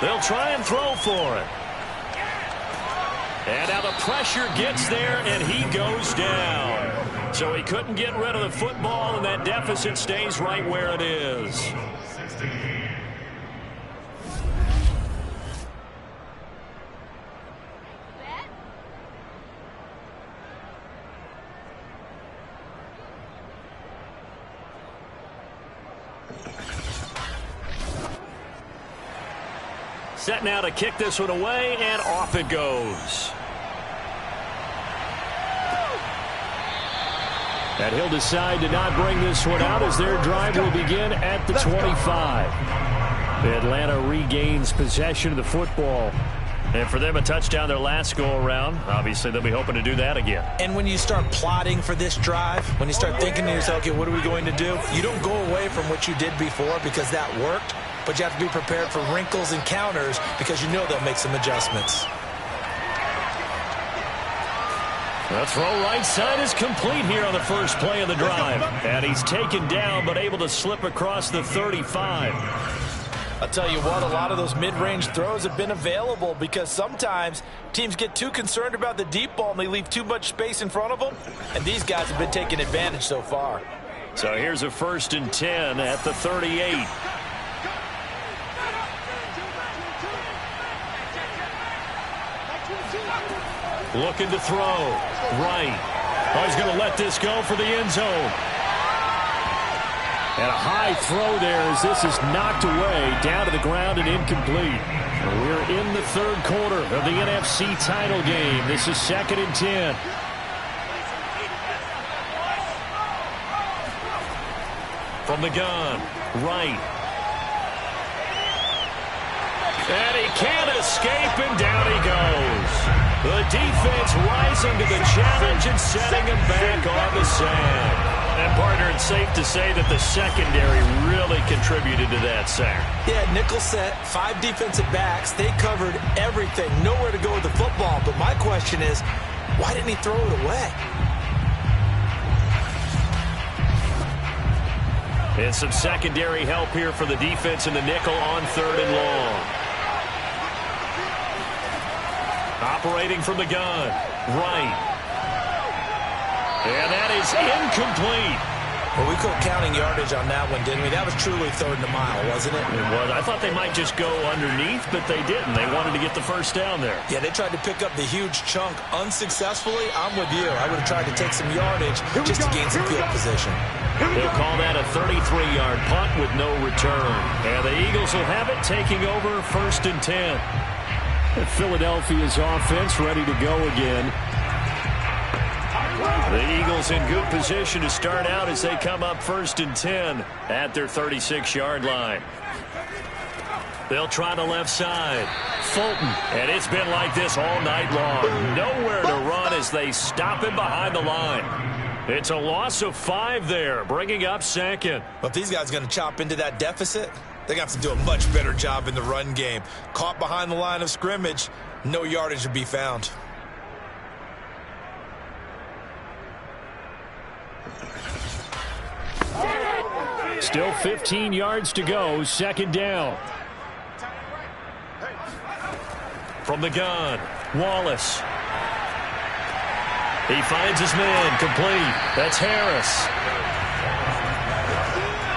They'll try and throw for it. And now the pressure gets there, and he goes down. So he couldn't get rid of the football, and that deficit stays right where it is. Set now to kick this one away, and off it goes. And he'll decide to not bring this one out as their drive will begin at the 25. Atlanta regains possession of the football. And for them, a touchdown their last go-around. Obviously, they'll be hoping to do that again. And when you start plotting for this drive, when you start thinking to yourself, okay, what are we going to do? You don't go away from what you did before because that worked. But you have to be prepared for wrinkles and counters because you know they'll make some adjustments. The throw right side is complete here on the first play of the drive. And he's taken down but able to slip across the 35. I'll tell you what, a lot of those mid-range throws have been available because sometimes teams get too concerned about the deep ball and they leave too much space in front of them. And these guys have been taking advantage so far. So here's a 1st and 10 at the 38. Looking to throw. Right. Oh, he's going to let this go for the end zone. And a high throw there as this is knocked away, down to the ground and incomplete. We're in the third quarter of the NFC title game. This is 2nd and 10. From the gun. Right. And he can't escape, and down he goes. The defense rising to the challenge and setting him back on the sack. And, partner, it's safe to say that the secondary really contributed to that sack. Yeah, nickel set, 5 defensive backs. They covered everything. Nowhere to go with the football. But my question is, why didn't he throw it away? And some secondary help here for the defense in the nickel on 3rd and long. Operating from the gun. Right. And that is incomplete. Well, we quit counting yardage on that one, didn't we? That was truly 3rd and a mile, wasn't it? It was. I thought they might just go underneath, but they didn't. They wanted to get the first down there. Yeah, they tried to pick up the huge chunk unsuccessfully. I'm with you. I would have tried to take some yardage just to gain some field position. They'll call that a 33-yard punt with no return. And the Eagles will have it, taking over 1st and 10. And Philadelphia's offense ready to go again. The Eagles in good position to start out as they come up 1st and 10 at their 36-yard line. They'll try the left side. Fulton. And it's been like this all night long. Nowhere to run as they stop him behind the line. It's a loss of 5 there, bringing up 2nd. Well, if these guys are going to chop into that deficit, they're going to have to do a much better job in the run game. Caught behind the line of scrimmage, no yardage to be found. Still 15 yards to go, 2nd down. From the gun, Wallace. He finds his man, complete. That's Harris.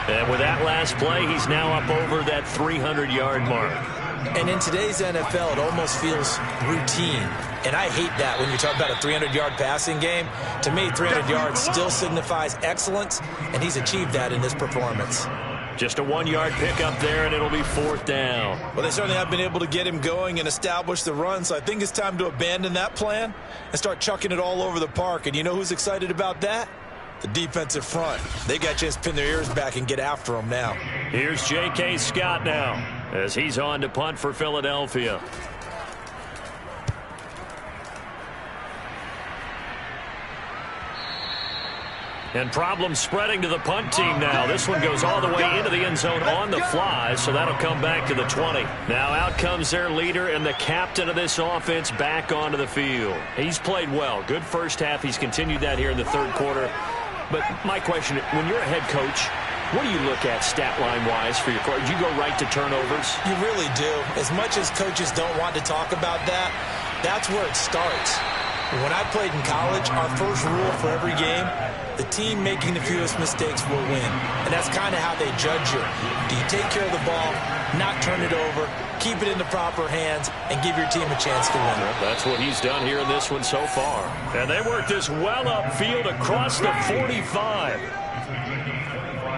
And with that last play, he's now up over that 300-yard mark. And in today's NFL, it almost feels routine. And I hate that when you talk about a 300-yard passing game. To me, 300 yards still signifies excellence, and he's achieved that in this performance. Just a 1-yard pickup there, and it'll be 4th down. Well, they certainly have been able to get him going and establish the run, so I think it's time to abandon that plan and start chucking it all over the park. And you know who's excited about that? The defensive front. They got a chance to pin their ears back and get after him now. Here's J.K. Scott now as he's on to punt for Philadelphia. And problems spreading to the punt team now. This one goes all the way into the end zone on the fly, so that'll come back to the 20. Now out comes their leader and the captain of this offense back onto the field. He's played well. Good first half. He's continued that here in the 3rd quarter. But my question, when you're a head coach, what do you look at stat line-wise for your court? Do you go right to turnovers? You really do. As much as coaches don't want to talk about that, that's where it starts. When I played in college, our first rule for every game, the team making the fewest mistakes will win. And that's kind of how they judge you. Do you take care of the ball, not turn it over, keep it in the proper hands, and give your team a chance to win? That's what he's done here in this one so far. And they work this well upfield across the 45.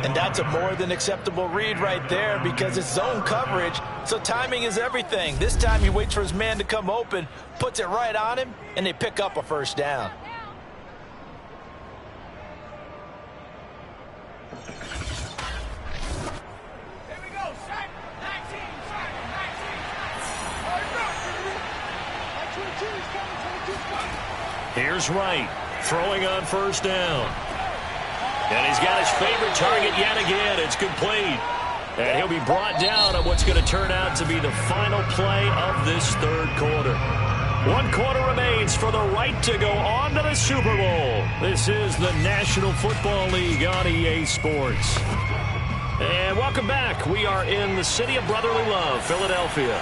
And that's a more than acceptable read right there because it's zone coverage, so timing is everything. This time he waits for his man to come open, puts it right on him, and they pick up a 1st down. Here's Wright, throwing on 1st down. And he's got his favorite target yet again. It's complete. And he'll be brought down on what's going to turn out to be the final play of this 3rd quarter. 1 quarter remains for the right to go on to the Super Bowl. This is the National Football League on EA Sports. And welcome back. We are in the city of brotherly love, Philadelphia.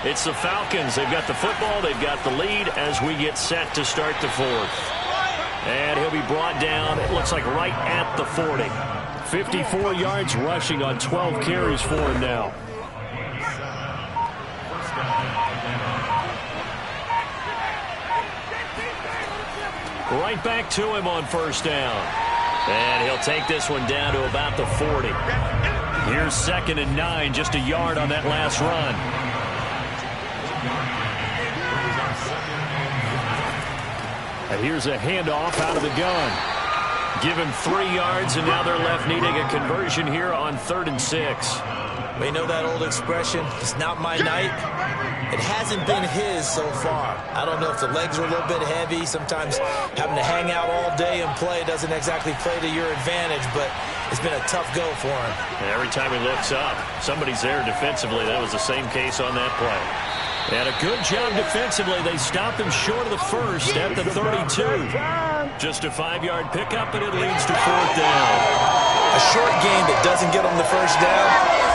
It's the Falcons. They've got the football. They've got the lead as we get set to start the 4th. And he'll be brought down, it looks like, right at the 40. 54 yards rushing on 12 carries for him now. Right back to him on 1st down. And he'll take this one down to about the 40. Here's 2nd and 9, just a yard on that last run. And here's a handoff out of the gun. Give him 3 yards, and now they're left needing a conversion here on 3rd and 6. We know that old expression, it's not my night. It hasn't been his so far. I don't know if the legs are a little bit heavy. Sometimes having to hang out all day and play doesn't exactly play to your advantage, but it's been a tough go for him. And every time he looks up, somebody's there defensively. That was the same case on that play. And a good job defensively. They stop him short of the 1st at the 32. Just a 5-yard pickup, and it leads to 4th down. A short game that doesn't get them the 1st down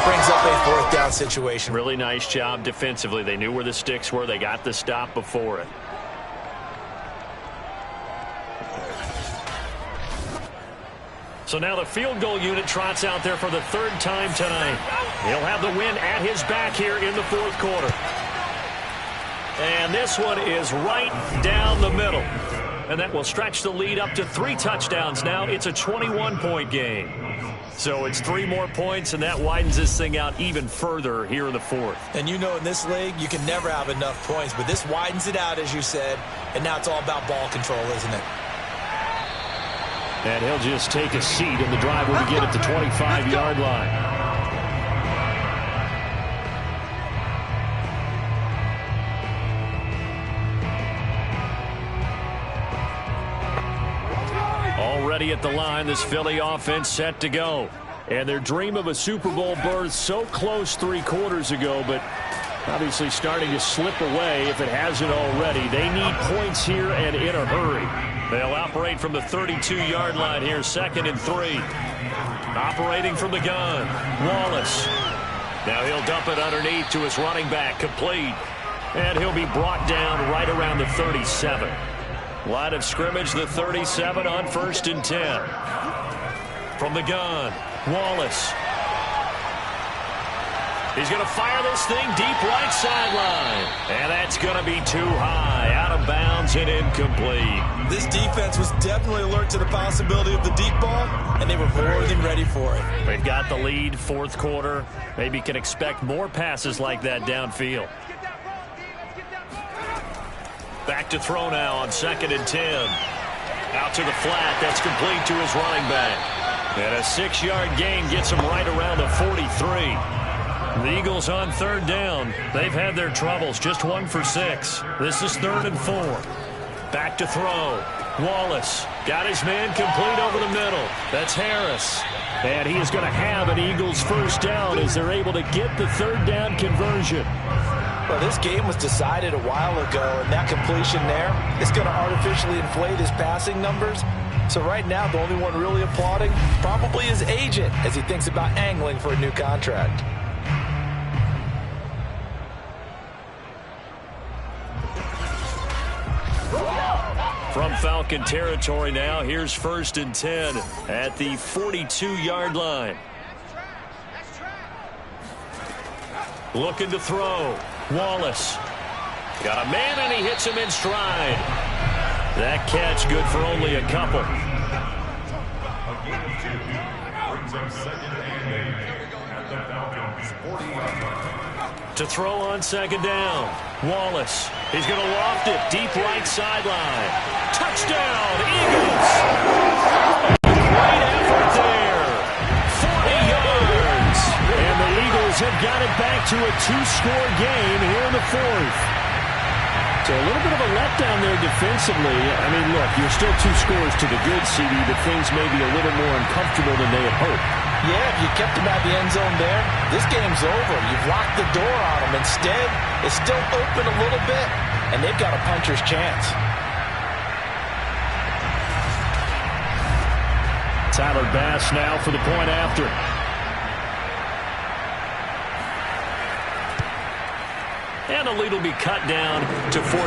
brings up a 4th down situation. Really nice job defensively. They knew where the sticks were. They got the stop before it. So now the field goal unit trots out there for the third time tonight. He'll have the win at his back here in the fourth quarter. And this one is right down the middle. And that will stretch the lead up to 3 touchdowns now. It's a 21-point game. So it's 3 more points, and that widens this thing out even further here in the fourth. And you know in this league, you can never have enough points, but this widens it out, as you said, and now it's all about ball control, isn't it? And he'll just take a seat, and the drive will begin at the 25-yard line. Already at the line, this Philly offense set to go. And their dream of a Super Bowl berth so close 3 quarters ago, but obviously starting to slip away if it hasn't already. They need points here and in a hurry. They'll operate from the 32-yard line here, 2nd and 3. Operating from the gun, Wallace. Now he'll dump it underneath to his running back, complete. And he'll be brought down right around the 37. Line of scrimmage, the 37 on 1st and 10. From the gun, Wallace. He's going to fire this thing deep right sideline. And that's going to be too high, out of bounds and incomplete. This defense was definitely alert to the possibility of the deep ball, and they were more than ready for it. They've got the lead, fourth quarter. Maybe can expect more passes like that downfield. Back to throw now on 2nd and 10. Out to the flat. That's complete to his running back. And a 6-yard gain gets him right around the 43. The Eagles on 3rd down. They've had their troubles. Just 1 for 6. This is 3rd and 4. Back to throw. Wallace got his man complete over the middle. That's Harris. And he is going to have an Eagles first down as they're able to get the 3rd down conversion. Well, this game was decided a while ago, and that completion there is going to artificially inflate his passing numbers. So right now, the only one really applauding probably his agent as he thinks about angling for a new contract. From Falcon territory now, here's 1st and 10 at the 42-yard line. Looking to throw. Wallace. Got a man, and he hits him in stride. That catch good for only a couple. To throw on 2nd down. Wallace. He's going to loft it deep right sideline. Touchdown, Eagles! Great effort there. 40 yards. And the Eagles have got it back to a 2-score game here in the 4th. So a little bit of a letdown there defensively. I mean, look, you're still 2 scores to the good, CD, but things may be a little more uncomfortable than they had hoped. Yeah, if you kept him out of the end zone there, this game's over. You've locked the door on him. Instead, it's still open a little bit, and they've got a puncher's chance. Tyler Bass now for the point after. And the lead will be cut down to 14.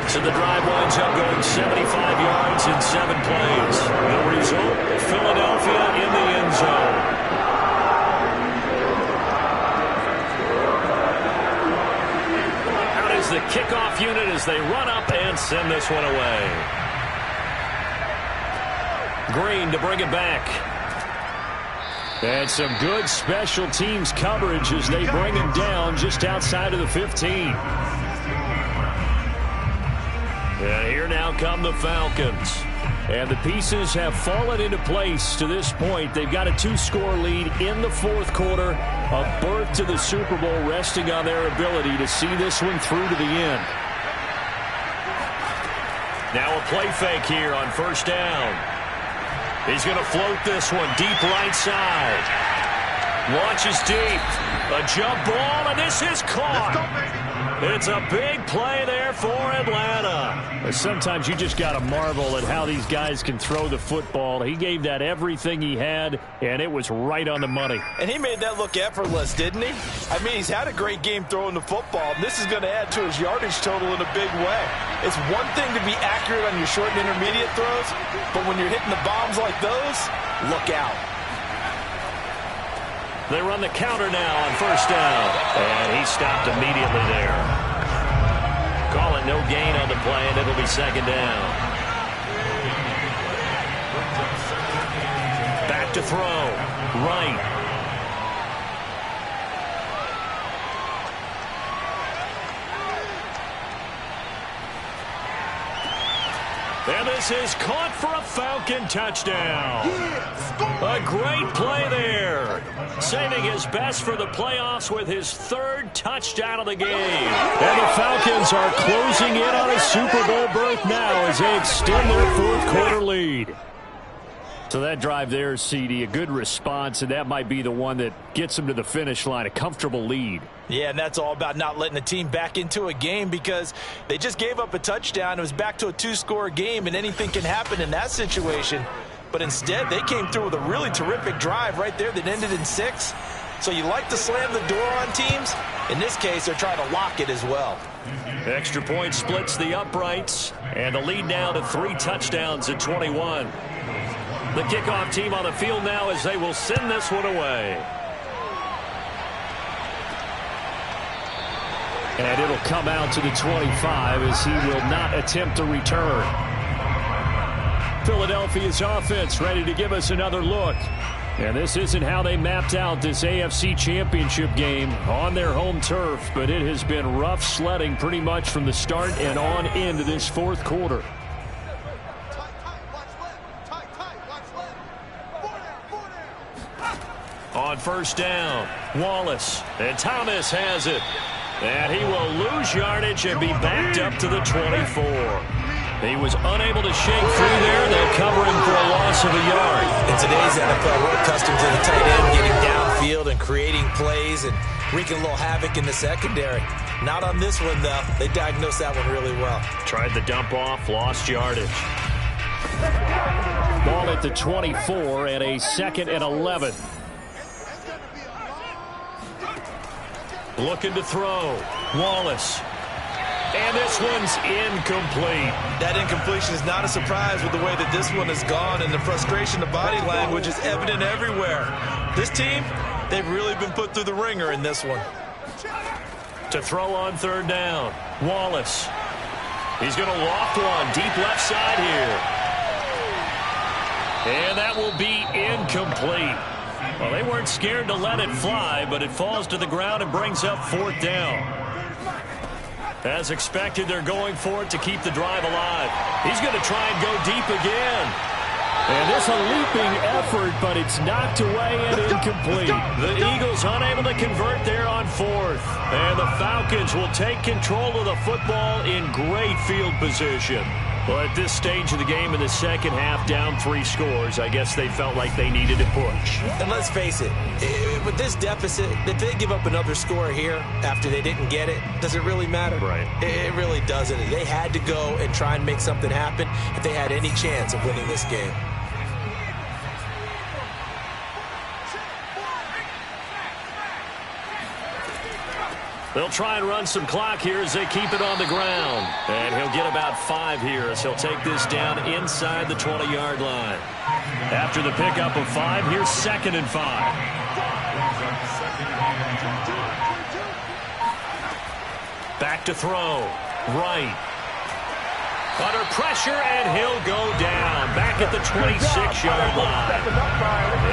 So the drive winds up going 75 yards in 7 plays. The result, Philadelphia in the end zone. Out is the kickoff unit as they run up and send this one away. Green to bring it back. And some good special teams coverage as they bring him down just outside of the 15. And here now come the Falcons. And the pieces have fallen into place to this point. They've got a 2-score lead in the 4th quarter. A berth to the Super Bowl resting on their ability to see this one through to the end. Now a play fake here on 1st down. He's going to float this one deep right side. Launches deep. A jump ball, and this is caught. It's a big play there for Atlanta. Sometimes you just got to marvel at how these guys can throw the football. He gave that everything he had, and it was right on the money. And he made that look effortless, didn't he? I mean, he's had a great game throwing the football, and this is going to add to his yardage total in a big way. It's one thing to be accurate on your short and intermediate throws, but when you're hitting the bombs like those, look out. They run the counter now on first down. And he stopped immediately there. Call it no gain on the play, and it'll be second down. Back to throw. Right. And this is caught for a Falcon touchdown. A great play there. Saving his best for the playoffs with his third touchdown of the game. And the Falcons are closing in on a Super Bowl berth now as they extend their fourth quarter lead. So that drive there, CD, a good response, and that might be the one that gets them to the finish line, a comfortable lead. Yeah, and that's all about not letting the team back into a game because they just gave up a touchdown. It was back to a two-score game, and anything can happen in that situation. But instead, they came through with a really terrific drive right there that ended in 6. So you like to slam the door on teams. In this case, they're trying to lock it as well. Extra point splits the uprights, and the lead now to 3 touchdowns at 21. The kickoff team on the field now as they will send this one away. And it'll come out to the 25 as he will not attempt a return. Philadelphia's offense ready to give us another look. And this isn't how they mapped out this AFC Championship game on their home turf, but it has been rough sledding pretty much from the start and on into this fourth quarter. On first down, Wallace, and Thomas has it. And he will lose yardage and be backed up to the 24. He was unable to shake through there. They'll cover him for a loss of a yard. In today's NFL, we're accustomed to the tight end getting downfield and creating plays and wreaking a little havoc in the secondary. Not on this one, though. They diagnosed that one really well. Tried the dump off, lost yardage. Ball at the 24 and a 2nd and 11. Looking to throw. Wallace. And this one's incomplete. That incompletion is not a surprise with the way that this one has gone, and the frustration of body language is evident everywhere. This team, they've really been put through the ringer in this one. To throw on third down. Wallace. He's going to loft one deep left side here. And that will be incomplete. Well, they weren't scared to let it fly, but it falls to the ground and brings up 4th down. As expected, they're going for it to keep the drive alive. He's going to try and go deep again. And it's a leaping effort, but it's knocked away and incomplete. The Eagles unable to convert there on 4th. And the Falcons will take control of the football in great field position. Well, at this stage of the game in the second half, down 3 scores, I guess they felt like they needed to push. And let's face it, with this deficit, if they give up another score here after they didn't get it, does it really matter? Right. It really doesn't. They had to go and try and make something happen if they had any chance of winning this game. They'll try and run some clock here as they keep it on the ground. And he'll get about 5 here as he'll take this down inside the 20-yard line. After the pickup of 5, here's 2nd and 5. Back to throw. Right. Under pressure, and he'll go down. Back at the 26-yard line.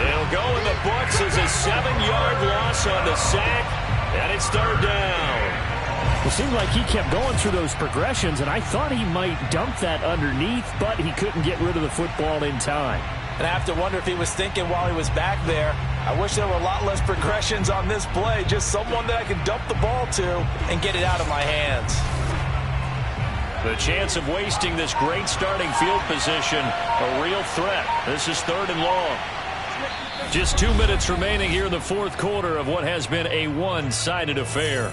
He'll go in the books as a 7-yard loss on the sack. And it's 3rd down. It seemed like he kept going through those progressions, and I thought he might dump that underneath, but he couldn't get rid of the football in time. And I have to wonder if he was thinking while he was back there, I wish there were a lot less progressions on this play, just someone that I could dump the ball to and get it out of my hands. The chance of wasting this great starting field position, a real threat. This is 3rd and long. Just 2 minutes remaining here in the fourth quarter of what has been a one-sided affair.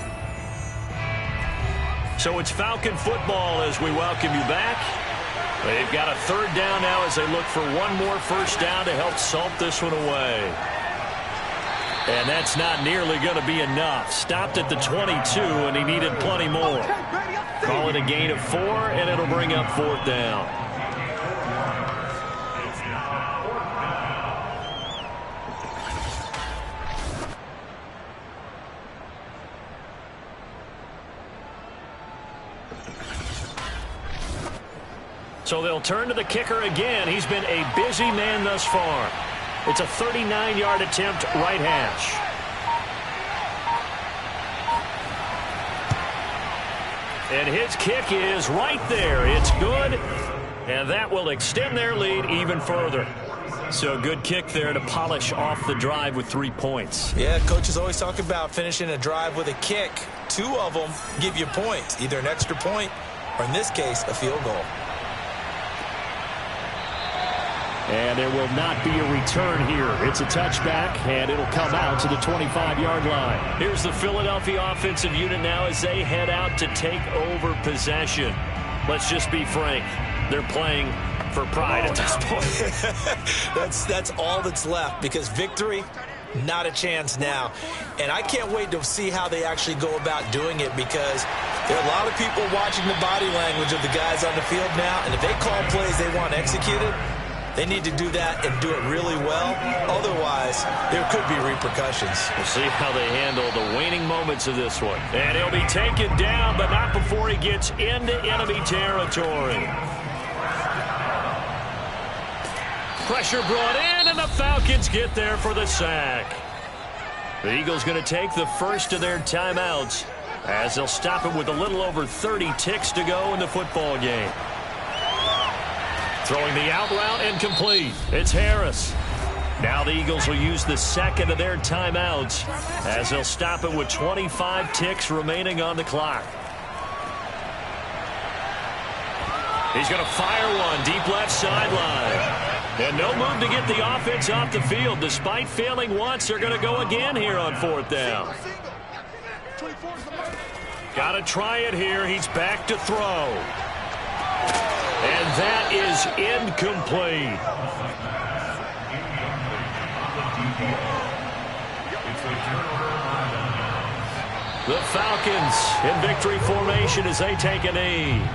So it's Falcon football as we welcome you back. They've got a third down now as they look for one more first down to help salt this one away. And that's not nearly going to be enough. Stopped at the 22, and he needed plenty more. Call it a gain of 4, and it'll bring up fourth down. So they'll turn to the kicker again. He's been a busy man thus far. It's a 39-yard attempt, right hash. And his kick is right there. It's good, and that will extend their lead even further. So good kick there to polish off the drive with 3 points. Yeah, coaches always talk about finishing a drive with a kick. 2 of them give you points, either an extra point or, in this case, a field goal. And there will not be a return here. It's a touchback, and it'll come out to the 25-yard line. Here's the Philadelphia offensive unit now as they head out to take over possession. Let's just be frank. They're playing for pride at this point. That's all that's left, because victory, not a chance now. And I can't wait to see how they actually go about doing it, because there are a lot of people watching the body language of the guys on the field now, and if they call plays they want executed, they need to do that and do it really well. Otherwise, there could be repercussions. We'll see how they handle the waning moments of this one. And he'll be taken down, but not before he gets into enemy territory. Pressure brought in, and the Falcons get there for the sack. The Eagles going to take the first of their timeouts as they'll stop it with a little over 30 ticks to go in the football game. Throwing the out route, incomplete. It's Harris. Now the Eagles will use the second of their timeouts as they'll stop it with 25 ticks remaining on the clock. He's going to fire one deep left sideline. And no move to get the offense off the field. Despite failing once, they're going to go again here on fourth down. Got to try it here. He's back to throw. And that is incomplete. The Falcons in victory formation as they take a knee.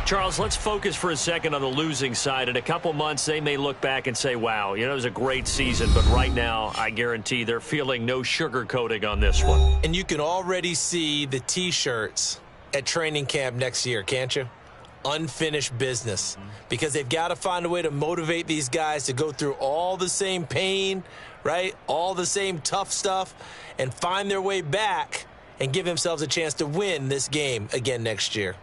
Charles, let's focus for a second on the losing side. In a couple months, they may look back and say, wow, it was a great season. But right now, I guarantee they're feeling no sugarcoating on this one. And you can already see the T-shirts at training camp next year, can't you? Unfinished business. Because they've got to find a way to motivate these guys to go through all the same pain, right? All the same tough stuff, and find their way back and give themselves a chance to win this game again next year.